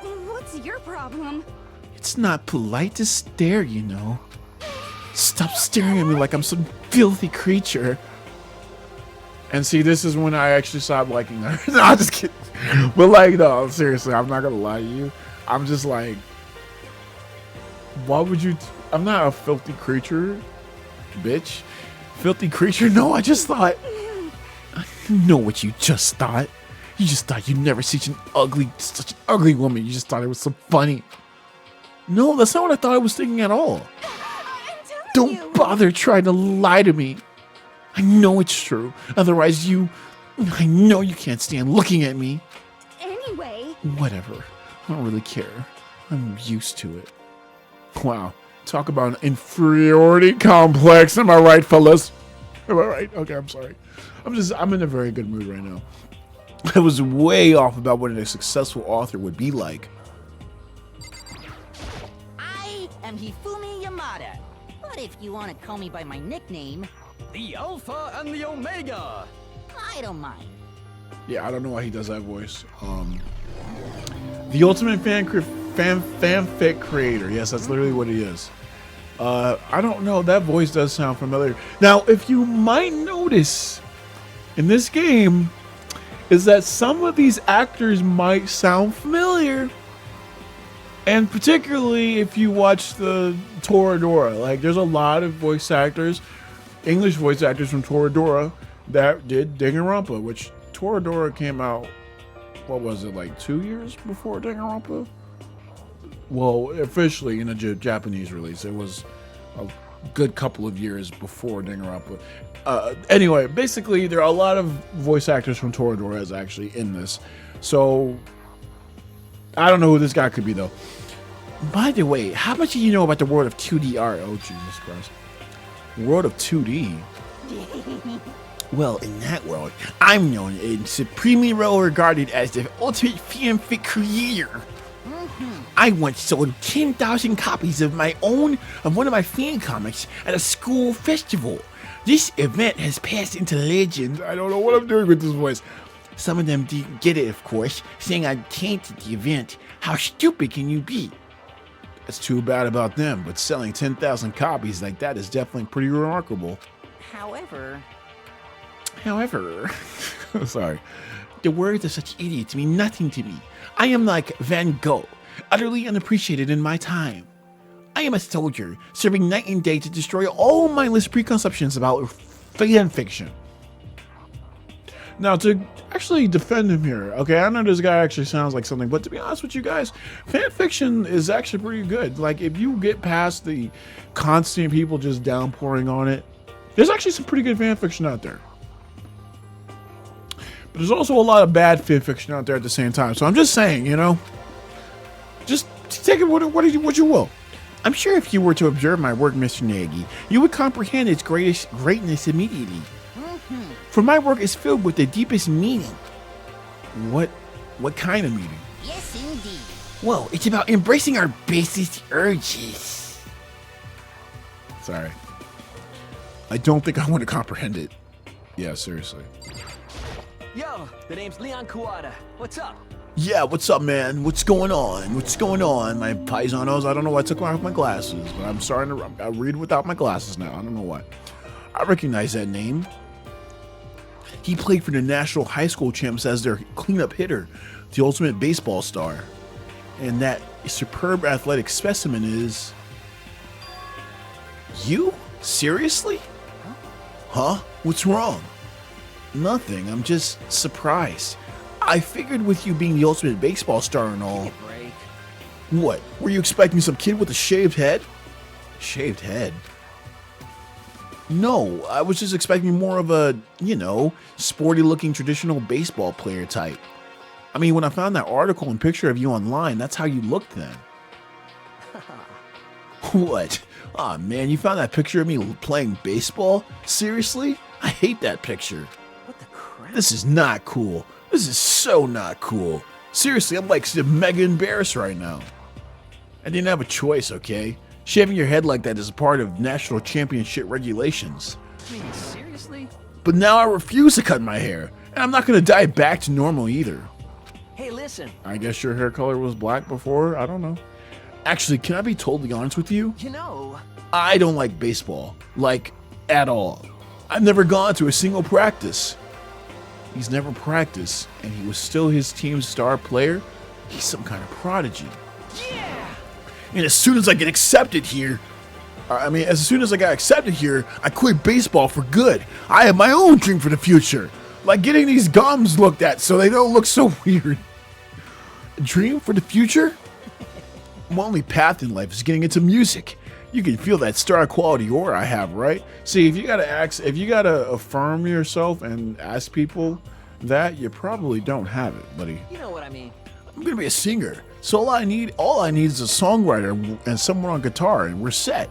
What's your problem? It's not polite to stare, you know. Stop staring at me like I'm some filthy creature. And see, this is when I actually stopped liking her. No, I'm just kidding. But like, no, seriously, I'm not gonna lie to you. I'm just like, why would you? I'm not a filthy creature, bitch. Filthy creature? No, I just thought You know what you just thought? You just thought you'd never see such an ugly woman. You just thought it was so funny. No, that's not what I thought I was thinking at all. Don't bother trying to lie to me. I know it's true. Otherwise I know you can't stand looking at me. Anyway. Whatever. I don't really care. I'm used to it. Wow. Talk about an inferiority complex. Am I right, fellas? Am I right? Okay, I'm sorry. I'm in a very good mood right now. I was way off about what a successful author would be like. I am Hifumi Yamada. But if you want to call me by my nickname, The Alpha and the Omega. I don't mind. Yeah, I don't know why he does that voice. The ultimate fanfic creator. Yes, that's literally what he is. I don't know. That voice does sound familiar. Now, if you might notice in this game, is that some of these actors might sound familiar. And particularly if you watch the Toradora. Like, there's a lot of voice actors, English voice actors from Toradora that did Danganronpa, which Toradora came out, what was it, like 2 years before Danganronpa? Well, officially in a Japanese release, it was a good couple of years before Danganronpa. Anyway, basically, there are a lot of voice actors from Toradora is actually in this. So, I don't know who this guy could be, though. By the way, how much do you know about the world of 2D art? Oh, Jesus Christ. World of 2D? Well, in that world, I'm known and supremely well regarded as the ultimate fanfic creator. I once sold 10,000 copies of one of my fan comics at a school festival. This event has passed into legend. I don't know what I'm doing with this voice. Some of them didn't get it, of course, saying I tainted the event. How stupid can you be? That's too bad about them, but selling 10,000 copies like that is definitely pretty remarkable. However, sorry. The words of such idiots mean nothing to me. I am like Van Gogh, utterly unappreciated in my time. I am a soldier, serving night and day to destroy all mindless preconceptions about fan fiction. Now, to actually defend him here, okay, I know this guy actually sounds like something, but to be honest with you guys, fan fiction is actually pretty good. Like, if you get past the constant people just downpouring on it, there's actually some pretty good fan fiction out there. But there's also a lot of bad fan fiction out there at the same time. So I'm just saying, you know, just take it what you will. I'm sure if you were to observe my work, Mr. Nagy, you would comprehend its greatness immediately. For my work is filled with the deepest meaning. What kind of meaning? yes indeed. Well, it's about embracing our basest urges. Sorry. I don't think I want to comprehend it. Yeah, seriously. Yo, the name's Leon Kuwata. What's up? Yeah, what's up, man? What's going on? What's going on? My paisanos, I don't know why I took off my glasses, but I'm starting to I read without my glasses now. I don't know why. I recognize that name. He played for the National High School Champs as their cleanup hitter, the ultimate baseball star. And that superb athletic specimen is... You? Seriously? Huh? What's wrong? Nothing. I'm just surprised. I figured with you being the ultimate baseball star and all... Break. What? Were you expecting some kid with a shaved head? Shaved head? No, I was just expecting more of a, sporty-looking traditional baseball player type. I mean, when I found that article and picture of you online, that's how you looked then. What? Aw, man, you found that picture of me playing baseball? Seriously? I hate that picture. What the crap? This is not cool. This is so not cool. Seriously, I'm like mega embarrassed right now. I didn't have a choice, okay? Shaving your head like that is a part of national championship regulations. I mean, seriously? But now I refuse to cut my hair, and I'm not gonna dye back to normal either. Hey, listen. I guess your hair color was black before? I don't know. Actually, can I be totally honest with you? You know... I don't like baseball. Like, at all. I've never gone to a single practice. He's never practiced, and he was still his team's star player? He's some kind of prodigy. Yeah! And as soon as I get accepted here, as soon as I got accepted here, I quit baseball for good. I have my own dream for the future. Like getting these gums looked at so they don't look so weird. A dream for the future? My only path in life is getting into music. You can feel that star quality aura I have, right? See, if you gotta affirm yourself and ask people that, you probably don't have it, buddy. You know what I mean. I'm gonna be a singer, so all I need is a songwriter and someone on guitar, and we're set.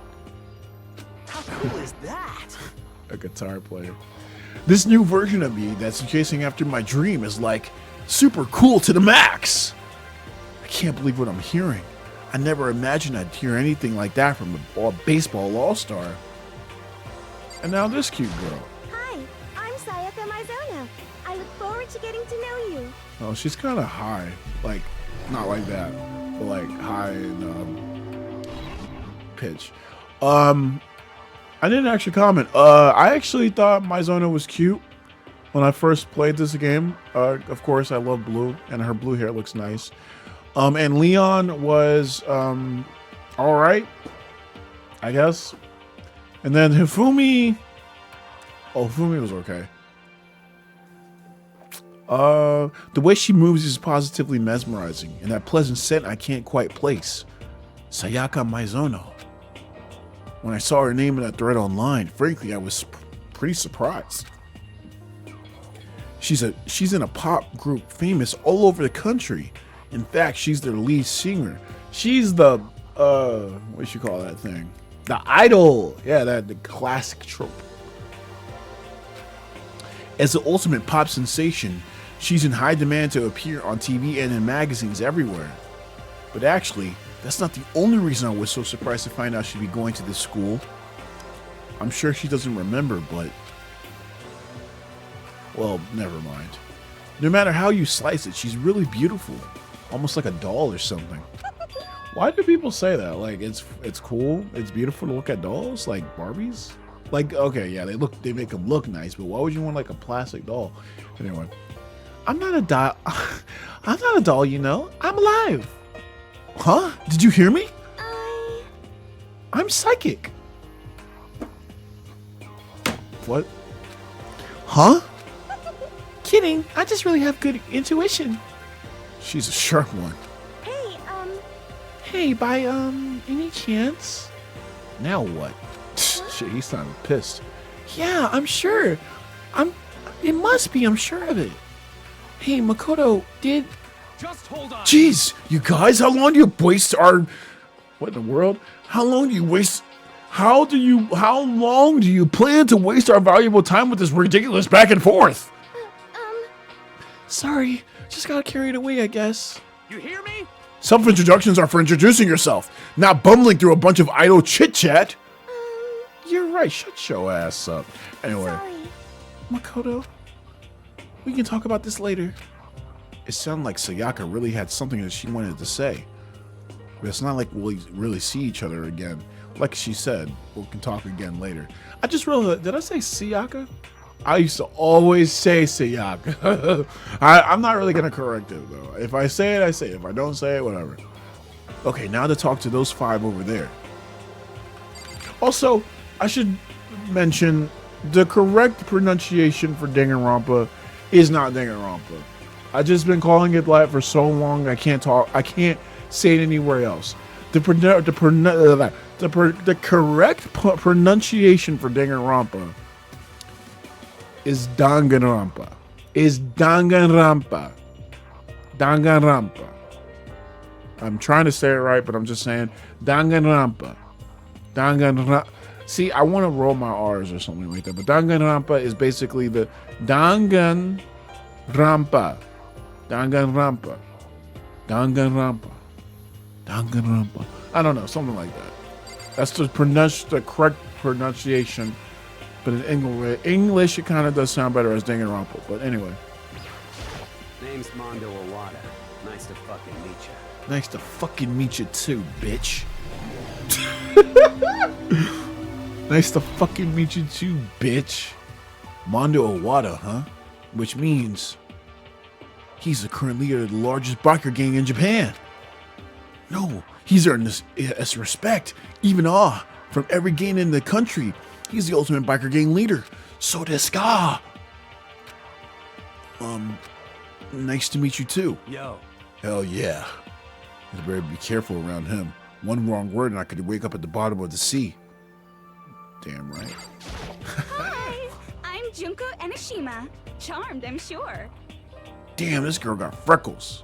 How cool is that? A guitar player. This new version of me that's chasing after my dream is like super cool to the max. I can't believe what I'm hearing. I never imagined I'd hear anything like that from a baseball all-star. And now this cute girl. Hi, I'm Sayaka Mizono. I look forward to getting to know you. Oh, she's kind of high. Like, not like that, but like high in pitch. I didn't actually comment. I actually thought Mizono was cute when I first played this game. Of course, I love blue, and her blue hair looks nice. And Leon was all right, I guess. And then Hifumi, Hifumi was okay. The way she moves is positively mesmerizing, and that pleasant scent I can't quite place. Sayaka Mizono. When I saw her name in that thread online, frankly, I was pretty surprised. She's in a pop group famous all over the country. In fact, she's their lead singer. She's the what you call that thing? The idol. Yeah, the classic trope. As the ultimate pop sensation, she's in high demand to appear on TV and in magazines everywhere. But actually, that's not the only reason I was so surprised to find out she'd be going to this school. I'm sure she doesn't remember, but... well, never mind. No matter how you slice it, she's really beautiful. Almost like a doll or something. Why do people say that? Like, it's cool, it's beautiful to look at dolls? Like Barbies? Like, okay, yeah, they make them look nice, but why would you want like a plastic doll? Anyway, I'm not a doll. I'm not a doll, you know. I'm alive. Huh? Did you hear me? I'm psychic. What? Huh? Kidding. I just really have good intuition. She's a sharp one. Hey, by any chance? Now what? Shit, he's sounding pissed. Yeah, I'm sure. It must be, I'm sure of it. Hey, Makoto, Just hold on. Jeez, you guys, how long do you waste our... what in the world? How long do you plan to waste our valuable time with this ridiculous back and forth? Sorry, just got carried away, I guess. You hear me? Self-introductions are for introducing yourself, not bumbling through a bunch of idle chit-chat. You're right, shut your ass up. Anyway, Sorry. Makoto, we can talk about this later. It sounded like Sayaka really had something that she wanted to say. But it's not like we'll really see each other again. Like she said, we can talk again later. I just realized, did I say Sayaka? I used to always say Sayaka. I'm not really going to correct it, though. If I say it, I say it. If I don't say it, whatever. Okay, now to talk to those 5 over there. Also, I should mention the correct pronunciation for Danganronpa is not Danganronpa. I've just been calling it that for so long. I can't say it anywhere else. The correct pronunciation for Danganronpa is Danganronpa. Danganronpa. I'm trying to say it right, but I'm just saying Danganronpa. See, I want to roll my R's or something like that, but Danganronpa is basically the Danganronpa. I don't know, something like that. That's the correct pronunciation. But in English, it kind of does sound better as Danganronpa. But anyway. Name's Mondo Owada. Nice to fucking meet you. Nice to fucking meet you too, bitch. Nice to fucking meet you too, bitch. Mondo Owada, huh? Which means he's the current leader of the largest biker gang in Japan. No, he's earned this respect, even awe, from every gang in the country. He's the ultimate biker gang leader. So desu ka. Nice to meet you too. Yo. Hell yeah. You better be careful around him. One wrong word and I could wake up at the bottom of the sea. Damn right. Hi, I'm Junko Enoshima. Charmed, I'm sure. Damn, this girl got freckles.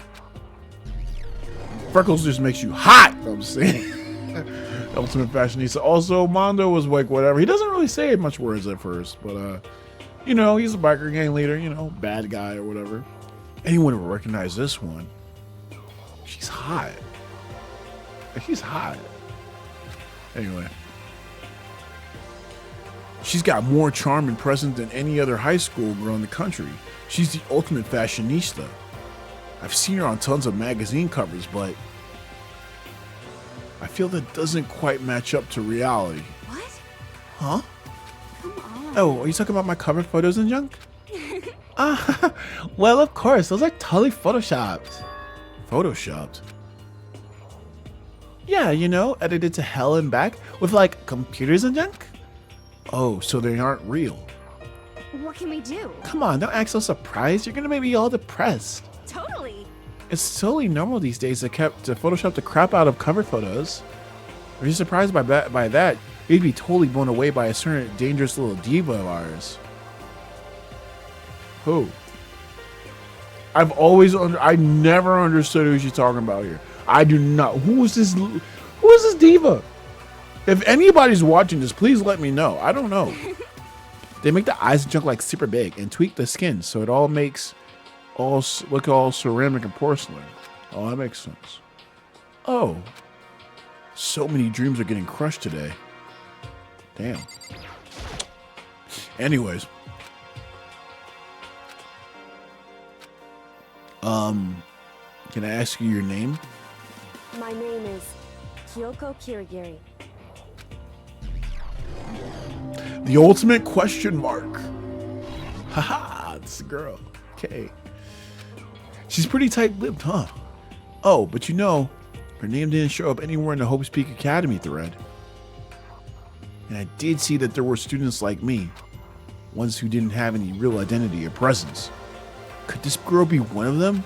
Freckles just makes you hot, you know what I'm saying. Ultimate fashionista. Also, Mondo was like, whatever. He doesn't really say much words at first, but, you know, he's a biker gang leader, you know, bad guy or whatever. Anyone will recognize this one. She's hot. She's hot. Anyway. She's got more charm and presence than any other high school girl in the country. She's the ultimate fashionista. I've seen her on tons of magazine covers, but I feel that doesn't quite match up to reality. What? Huh? Come on. Oh, are you talking about my cover photos and junk? Well, of course. Those are totally photoshopped. Photoshopped? Yeah, you know, edited to hell and back with like computers and junk. Oh, so they aren't real. What can we do? Come on, don't act so surprised. You're gonna make me all depressed. Totally. It's totally normal these days to Photoshop the crap out of cover photos. If you're surprised by that, you'd be totally blown away by a certain dangerous little diva of ours. Who? I never understood who she's talking about here. I do not. Who is this diva? If anybody's watching this, please let me know. I don't know. They make the eyes and junk like super big and tweak the skin so it all makes look all ceramic and porcelain. Oh, that makes sense. Oh, so many dreams are getting crushed today. Damn. Anyways, can I ask you your name? My name is Kyoko Kirigiri. The ultimate question mark. Haha, it's a girl. Okay. She's pretty tight-lipped, huh? Oh, but you know, her name didn't show up anywhere in the Hope's Peak Academy thread. And I did see that there were students like me, ones who didn't have any real identity or presence. Could this girl be one of them?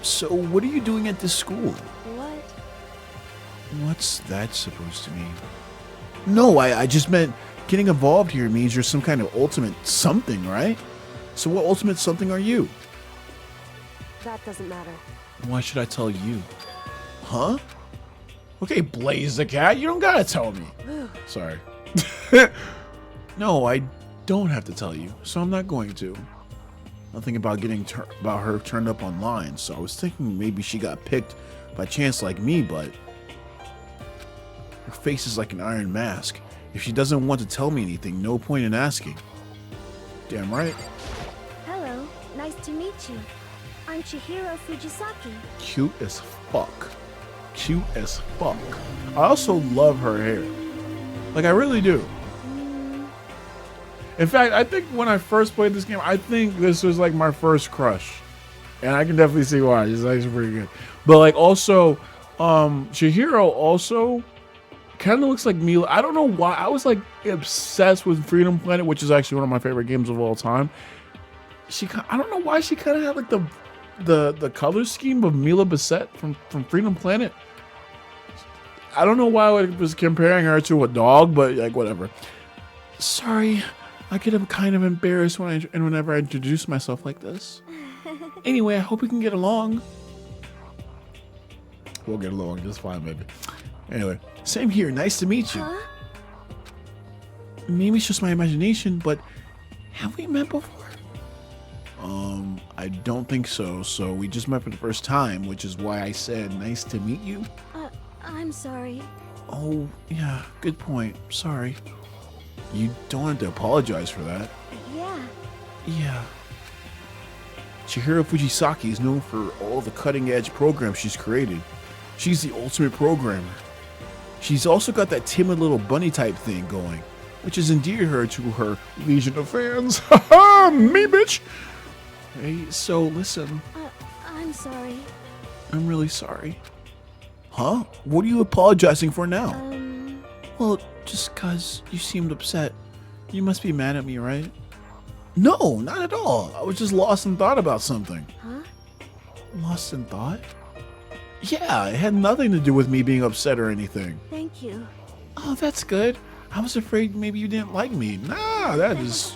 So what are you doing at this school? What? What's that supposed to mean? No, I just meant getting involved here means you're some kind of ultimate something, right? So what ultimate something are you? That doesn't matter. Why should I tell you? Huh? Okay, Blaze the Cat, you don't gotta tell me. Sorry. No, I don't have to tell you, so I'm not going to. Nothing about about her turned up online, so I was thinking maybe she got picked by chance like me, but her face is like an iron mask. If she doesn't want to tell me anything, no point in asking. Damn right. Hello, nice to meet you. I'm Chihiro Fujisaki. Cute as fuck. Cute as fuck. I also love her hair. Like, I really do. In fact, I think when I first played this game, I think this was like my first crush. And I can definitely see why. It's actually pretty good. But like also, Chihiro also kind of looks like Mila. I don't know why. I was like obsessed with Freedom Planet, which is actually one of my favorite games of all time. I don't know why she kind of had like the color scheme of Mila Bassett from Freedom Planet. I don't know why I was comparing her to a dog, but like whatever. Sorry, I get kind of embarrassed whenever I introduce myself like this. Anyway, I hope we can get along. We'll get along just fine, baby. Anyway, same here. Nice to meet you. Huh? Maybe it's just my imagination, but have we met before? I don't think so. So we just met for the first time, which is why I said nice to meet you. I'm sorry. Oh, yeah, good point. Sorry. You don't have to apologize for that. Yeah. Yeah. Chihiro Fujisaki is known for all the cutting-edge programs she's created. She's the ultimate programmer. She's also got that timid little bunny type thing going, which has endeared her to her legion of fans. Haha, me bitch! Hey, so listen. I'm sorry. I'm really sorry. Huh? What are you apologizing for now? Well, just 'cause you seemed upset. You must be mad at me, right? No, not at all. I was just lost in thought about something. Huh? Lost in thought? Yeah, it had nothing to do with me being upset or anything. Thank you. Oh, that's good. I was afraid maybe you didn't like me. Nah, that's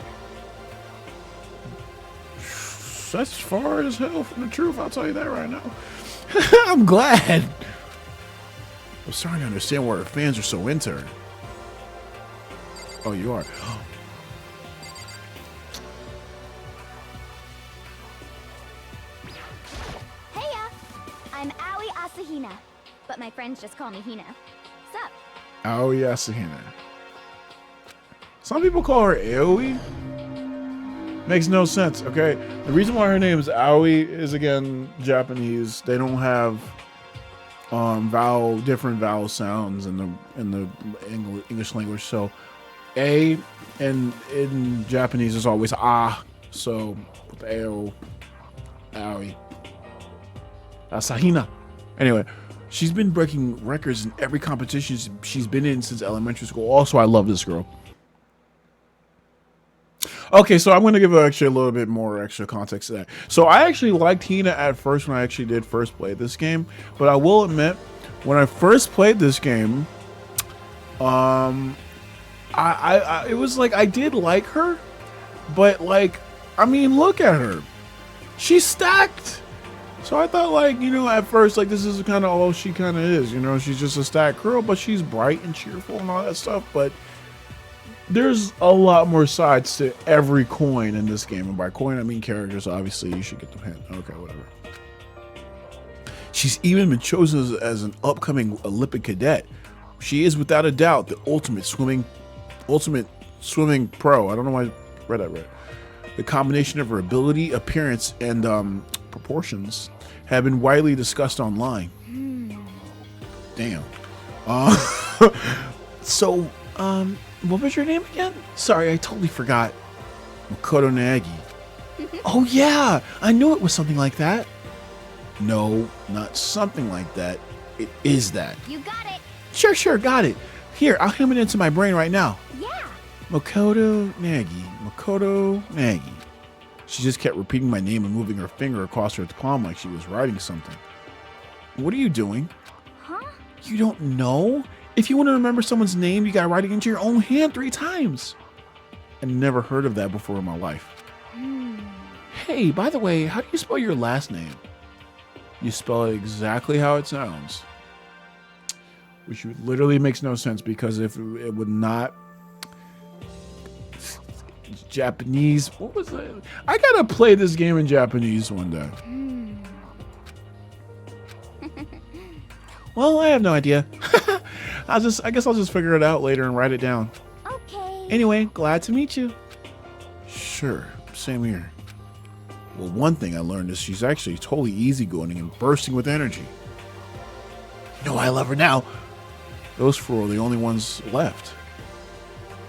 far as hell from the truth. I'll tell you that right now. I'm glad. I'm starting to understand why her fans are so into her. Oh, you are. Heya! I'm Aoi Asahina, but my friends just call me Hina. Sup? Aoi Asahina. Some people call her Aoi. Makes no sense, okay? The reason why her name is Aoi is, again, Japanese. They don't have different vowel sounds in the English language. So A in Japanese is always ah. So with Ao, Aoi. Asahina. Anyway, she's been breaking records in every competition she's been in since elementary school. Also, I love this girl. Okay, so I'm going to give actually a little bit more extra context to that. So I actually liked Hina at first when I actually did first play this game, but I will admit, when I first played this game, it was like I did like her, but like, I mean, look at her, she's stacked. So I thought, like, you know, at first, like, this is kind of all she kind of is, you know, she's just a stacked girl, but she's bright and cheerful and all that stuff. But there's a lot more sides to every coin in this game. And by coin, I mean characters. Obviously, you should get the hint. Okay, whatever. She's even been chosen as an upcoming Olympic cadet. She is, without a doubt, the ultimate swimming pro. I don't know why I read that right. The combination of her ability, appearance, and proportions have been widely discussed online. Damn. So, what was your name again? Sorry, I totally forgot. Makoto Nagi. Oh yeah, I knew it was something like that. No, not something like that. It is that. You got it! Sure, got it. Here, I'll hum it into my brain right now. Yeah! Makoto Nagi. She just kept repeating my name and moving her finger across her palm like she was writing something. What are you doing? Huh? You don't know? If you want to remember someone's name, you gotta write it into your own hand 3 times. I never heard of that before in my life. Hey, by the way, how do you spell your last name? You spell it exactly how it sounds. Which literally makes no sense, because if it would not... Japanese... What was that? I gotta play this game in Japanese one day. Well, I have no idea. I guess I'll just figure it out later and write it down. Okay. Anyway, glad to meet you. Sure, same here. Well, one thing I learned is she's actually totally easygoing and bursting with energy. You know, I love her now. Those 4 are the only ones left.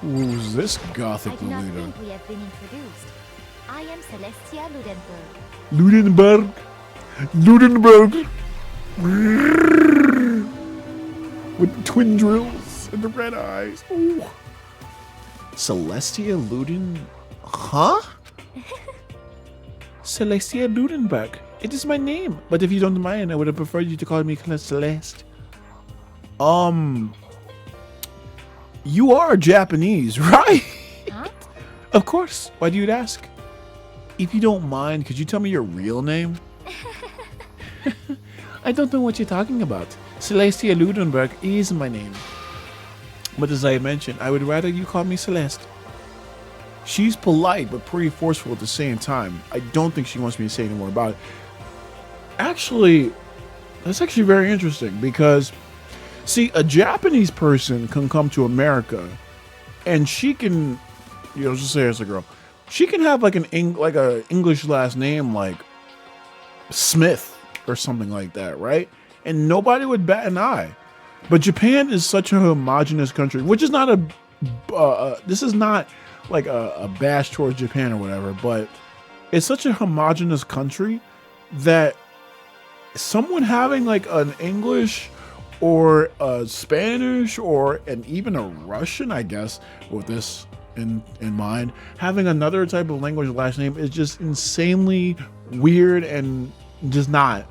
Who's this gothic I do not Lolita? think we have been introduced. I am Celestia Ludenberg. Ludenberg. With the twin drills and the red eyes. Ooh. Celestia Luden... Huh? Celestia Ludenberg. It is my name. But if you don't mind, I would have preferred you to call me Celeste. You are Japanese, right? Huh? Of course. Why do you ask? If you don't mind, could you tell me your real name? I don't know what you're talking about. Celestia Ludenberg is my name. But as I mentioned, I would rather you call me Celeste. She's polite, but pretty forceful at the same time. I don't think she wants me to say any more about it. Actually, that's actually very interesting, because, see, a Japanese person can come to America, and she can, you know, just say as a girl, she can have like a English last name like Smith or something like that, right? And nobody would bat an eye. But Japan is such a homogenous country, which is not this is not like a bash towards Japan or whatever, but it's such a homogenous country that someone having like an English or a Spanish or even a Russian, I guess, with this in mind. Having another type of language last name is just insanely weird and just not.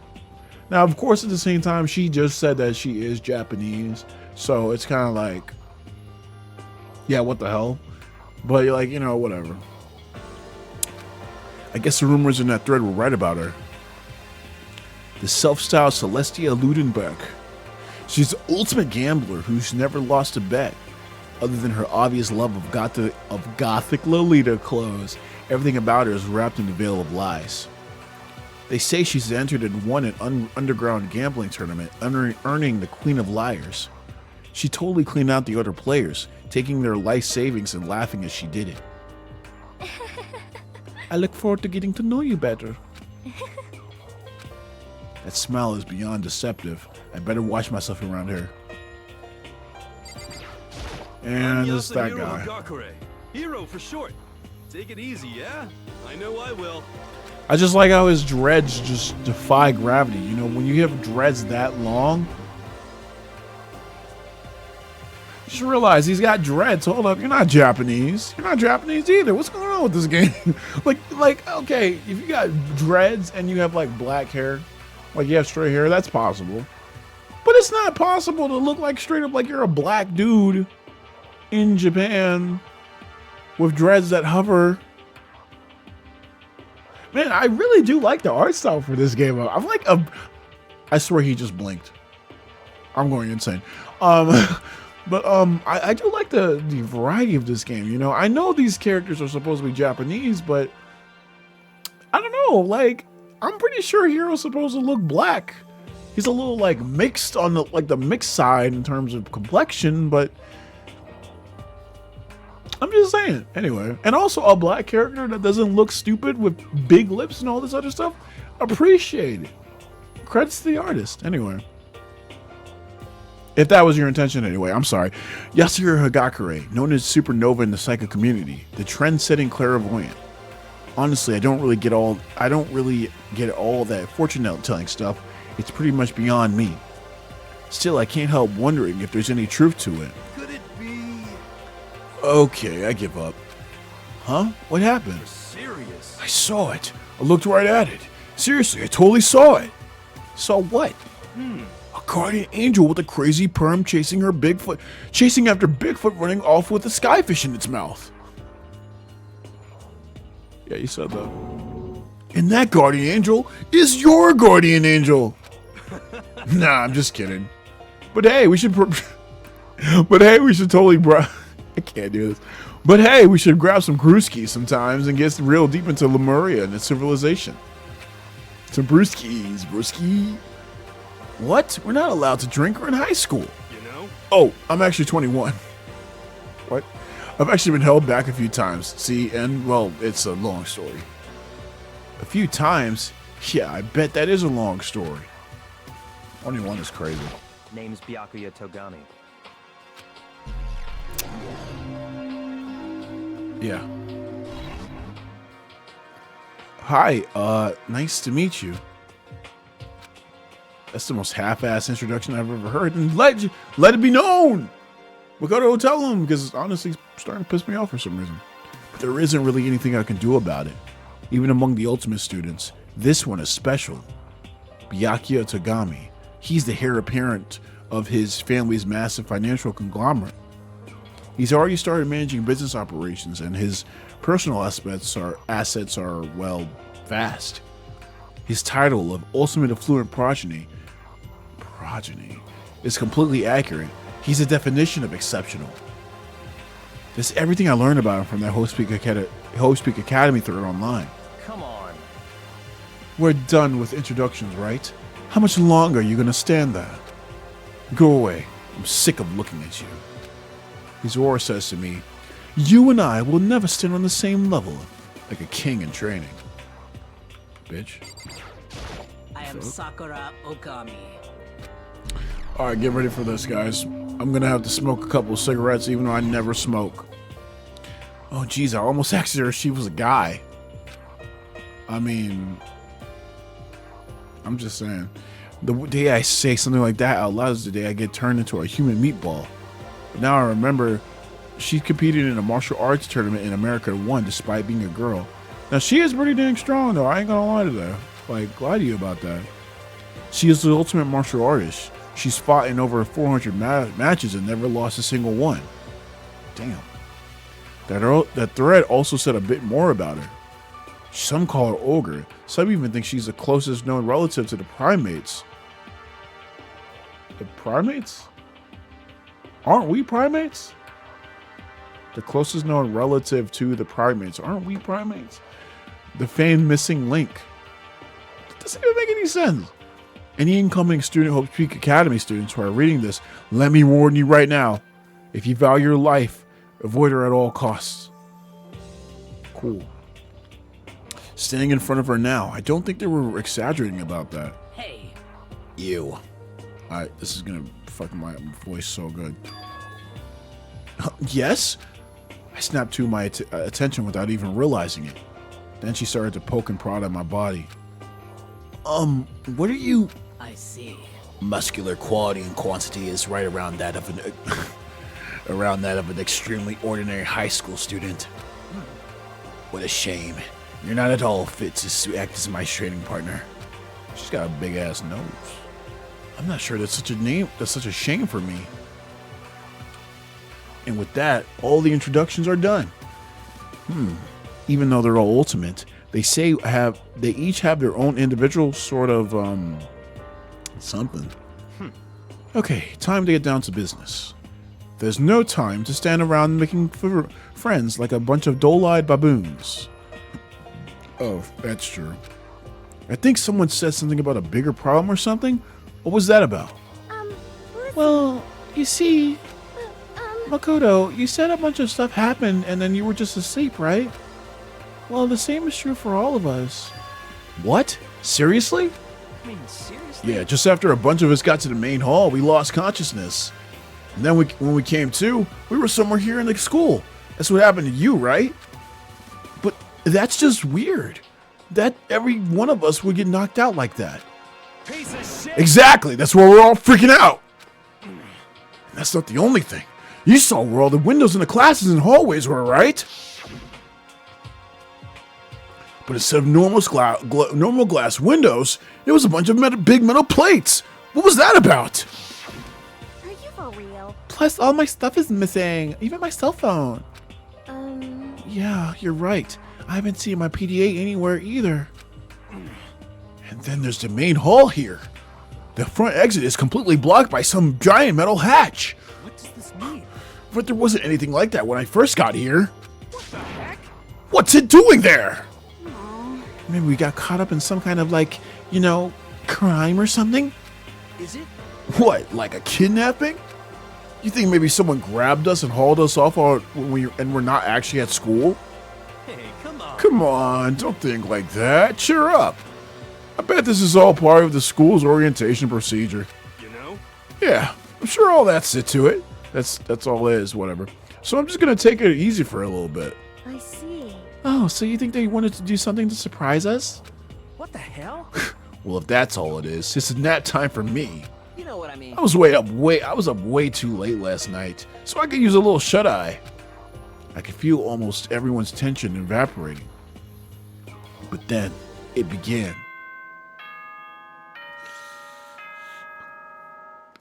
Now, of course, at the same time, she just said that she is Japanese, so it's kind of like, yeah, what the hell? But like, you know, whatever. I guess the rumors in that thread were right about her. The self-styled Celestia Ludenbeck. She's the ultimate gambler who's never lost a bet. Other than her obvious love of gothic Lolita clothes, everything about her is wrapped in the veil of lies. They say she's entered and won an underground gambling tournament, earning the Queen of Liars. She totally cleaned out the other players, taking their life savings and laughing as she did it. I look forward to getting to know you better. That smile is beyond deceptive. I better watch myself around here. And this is that guy. Hero for short. Take it easy, yeah? I know I will. I just like how his dreads just defy gravity. You know, when you have dreads that long, just realize he's got dreads. Hold up, you're not Japanese. You're not Japanese either. What's going on with this game? like, okay, if you got dreads and you have like black hair, like you have straight hair, that's possible. But it's not possible to look like straight up like you're a black dude in Japan with dreads that hover. Man, I really do like the art style for this game. I'm like I swear he just blinked. I'm going insane. But I do like the variety of this game. You know, I know these characters are supposed to be Japanese, but I don't know. Like, I'm pretty sure Hero's supposed to look black. He's a little like mixed on the mixed side in terms of complexion, but I'm just saying. Anyway, and also a black character that doesn't look stupid with big lips and all this other stuff. Appreciate it. Credits to the artist. Anyway. If that was your intention anyway, I'm sorry. Yasuhiro Hagakure, known as Supernova in the psychic community, the trend-setting clairvoyant. Honestly, I don't really get all that fortune-telling stuff. It's pretty much beyond me. Still, I can't help wondering if there's any truth to it. Could it be? Okay, I give up. Huh? What happened? You're serious? I saw it. I looked right at it. Seriously, I totally saw it. Saw what? A guardian angel with a crazy perm chasing after Bigfoot running off with a skyfish in its mouth. Yeah, you said that. And that guardian angel is your guardian angel. Nah, I'm just kidding. But hey, we should totally I can't do this. But hey, we should grab some brewskis sometimes and get real deep into Lemuria and its civilization. Some brewskis, brewski. What? We're not allowed to drink. We're in high school. You know? Oh, I'm actually 21. What? I've actually been held back a few times. See, and well, it's a long story. A few times? Yeah, I bet that is a long story. 21 is crazy. Name's Byakuya Togami. Yeah. Hi, nice to meet you. That's the most half-ass introduction I've ever heard. And let it be known. We'll go to tell him, because honestly, it's starting to piss me off for some reason. But there isn't really anything I can do about it. Even among the ultimate students, this one is special. Byakuya Togami. He's the heir apparent of his family's massive financial conglomerate. He's already started managing business operations, and his personal assets are well, vast. His title of Ultimate Affluent Progeny is completely accurate. He's a definition of exceptional. That's everything I learned about him from that Host Peak Academy thread online. Come on. We're done with introductions, right? How much longer are you gonna stand there? Go away. I'm sick of looking at you. His aura says to me, you and I will never stand on the same level, like a king in training. Bitch. I am Sakura Okami. Alright, get ready for this, guys. I'm gonna have to smoke a couple of cigarettes, even though I never smoke. Oh, geez, I almost asked her if she was a guy. I mean, I'm just saying. The day I say something like that out loud is the day I get turned into a human meatball. But now I remember she competed in a martial arts tournament in America and won despite being a girl. Now, she is pretty dang strong, though. I ain't gonna lie to that. Like, lie to you about that. She is the ultimate martial artist. She's fought in over 400 matches and never lost a single one. Damn. That thread also said a bit more about her. Some call her ogre. Some even think she's the closest known relative to the primates. The primates? Aren't we primates? The closest known relative to the primates. Aren't we primates? The famed missing link. That doesn't even make any sense. Any incoming Student Hope Peak Academy students who are reading this, let me warn you right now. If you value your life, avoid her at all costs. Cool. Standing in front of her now, I don't think they were exaggerating about that. Hey. Ew. Alright, this is gonna fuck my voice so good. Yes? I snapped to my attention without even realizing it. Then she started to poke and prod at my body. What are you? I see. Muscular quality and quantity is right around that of an extremely ordinary high school student. What a shame. You're not at all fit to act as my training partner. She's got a big ass nose. I'm not sure that's such a shame for me. And with that, all the introductions are done. Even though they're all ultimate, they each have their own individual sort of something. Okay, time to get down to business. There's no time to stand around making friends like a bunch of dull-eyed baboons. Oh, that's true. I think someone said something about a bigger problem or something. What was that about? Well, you see, Makoto, you said a bunch of stuff happened and then you were just asleep, right? Well, the same is true for all of us. What? Seriously? I mean, seriously? Yeah, just after a bunch of us got to the main hall, we lost consciousness. And then when we came to, we were somewhere here in the school. That's what happened to you, right? But that's just weird. That every one of us would get knocked out like that. Piece of shit. Exactly, that's why we're all freaking out. And that's not the only thing. You saw where all the windows in the classes and hallways were, right? But instead of normal glass windows, there was a bunch of big metal plates. What was that about? Are you for real? Plus, all my stuff is missing, even my cell phone. Yeah, you're right. I haven't seen my PDA anywhere either. And then there's the main hall here. The front exit is completely blocked by some giant metal hatch. What does this mean? But there wasn't anything like that when I first got here. What the heck? What's it doing there? Maybe we got caught up in some kind of, like, you know, crime or something? Is it? What, like a kidnapping? You think maybe someone grabbed us and hauled us off when we're not actually at school? Hey, come on. Come on, don't think like that. Cheer up. I bet this is all part of the school's orientation procedure. You know? Yeah, I'm sure all that's it to it. That's all it is, whatever. So I'm just gonna take it easy for a little bit. I see. Oh, so you think they wanted to do something to surprise us? What the hell? Well, if that's all it is, it's nap time for me. You know what I mean. I was up way too late last night, so I could use a little shut-eye. I could feel almost everyone's tension evaporating. But then, it began.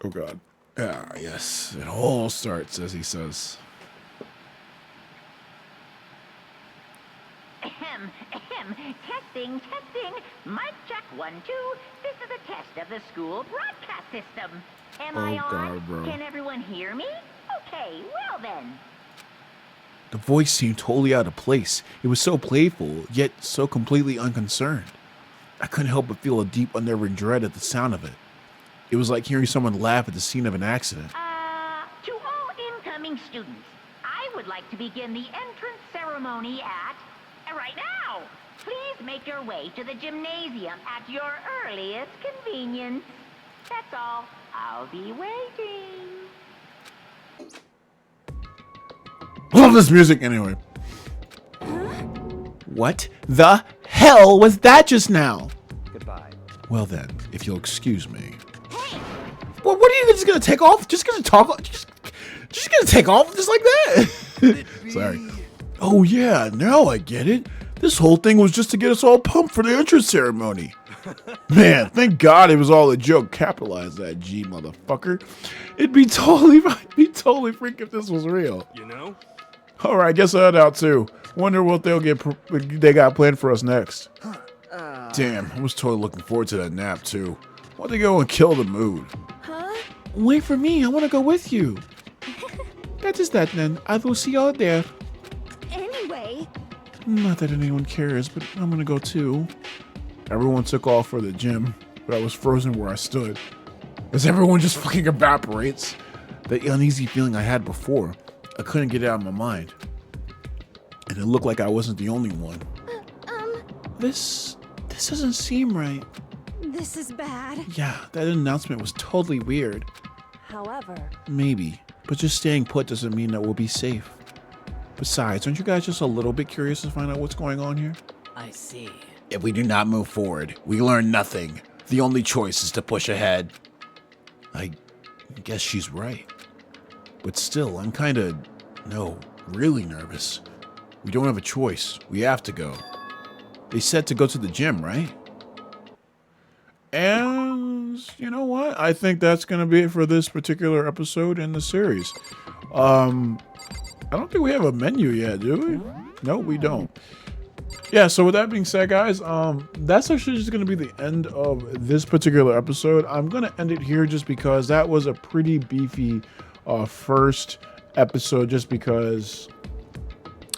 Oh god. Ah, yes. It all starts, as he says. Ahem, ahem. Testing, testing. Mic check 1, 2. This is a test of the school broadcast system. Am I on? God, bro. Can everyone hear me? Okay, well then. The voice seemed totally out of place. It was so playful, yet so completely unconcerned. I couldn't help but feel a deep, unnerving dread at the sound of it. It was like hearing someone laugh at the scene of an accident. To all incoming students, I would like to begin the entrance ceremony at... right now! Please make your way to the gymnasium at your earliest convenience. That's all. I'll be waiting. Love this music anyway. What the hell was that just now? Goodbye. Well then, if you'll excuse me. Hey! Well, what are you just gonna take off? Just gonna talk? Just gonna take off just like that? Sorry. Oh yeah, now I get it. This whole thing was just to get us all pumped for the entrance ceremony. Man, thank God it was all a joke. Capitalize that G, motherfucker. It'd be totally freak if this was real. You know? All right, guess I'll head out too. Wonder what they got planned for us next. Damn, I was totally looking forward to that nap too. Why'd they go and kill the mood? Huh? Wait for me, I want to go with you. That is that then. I will see you out there. Anyway. Not that anyone cares, but I'm gonna go too. Everyone took off for the gym, but I was frozen where I stood. As everyone just fucking evaporates. The uneasy feeling I had before, I couldn't get it out of my mind. And it looked like I wasn't the only one. This doesn't seem right. This is bad. Yeah, that announcement was totally weird. However. Maybe, but just staying put doesn't mean that we'll be safe. Besides, aren't you guys just a little bit curious to find out what's going on here? I see. If we do not move forward, we learn nothing. The only choice is to push ahead. I guess she's right. But still, I'm really nervous. We don't have a choice. We have to go. They said to go to the gym, right? And you know what? I think that's going to be it for this particular episode in the series. I don't think we have a menu yet, do we? No, we don't. Yeah, so with that being said, guys, that's actually just going to be the end of this particular episode. I'm going to end it here just because that was a pretty beefy first episode, just because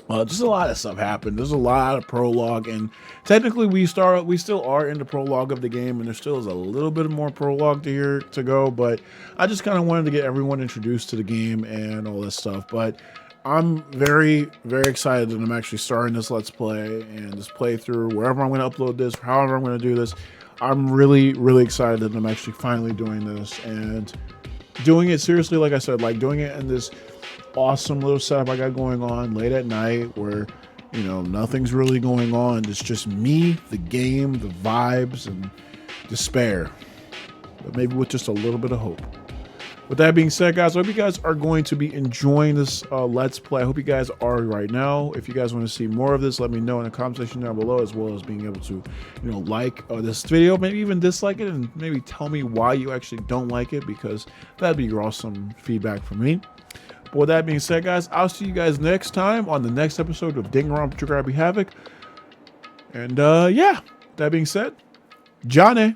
just a lot of stuff happened. There's a lot of prologue, and technically we still are in the prologue of the game, and there still is a little bit more prologue to go, but I just kind of wanted to get everyone introduced to the game and all this stuff. But I'm very, very excited that I'm actually starting this Let's Play and this playthrough, wherever I'm going to upload this, however I'm going to do this. I'm really, really excited that I'm actually finally doing this and doing it seriously, like I said, like doing it in this awesome little setup I got going on late at night where, you know, nothing's really going on. It's just me, the game, the vibes, and despair. But maybe with just a little bit of hope. With that being said, guys, I hope you guys are going to be enjoying this Let's Play. I hope you guys are right now. If you guys want to see more of this, let me know in the comment section down below, as well as being able to, you know, like this video, maybe even dislike it, and maybe tell me why you actually don't like it, because that'd be awesome feedback for me. But with that being said, guys, I'll see you guys next time on the next episode of Danganronpa Trigger Happy Havoc. And yeah, that being said, Johnny.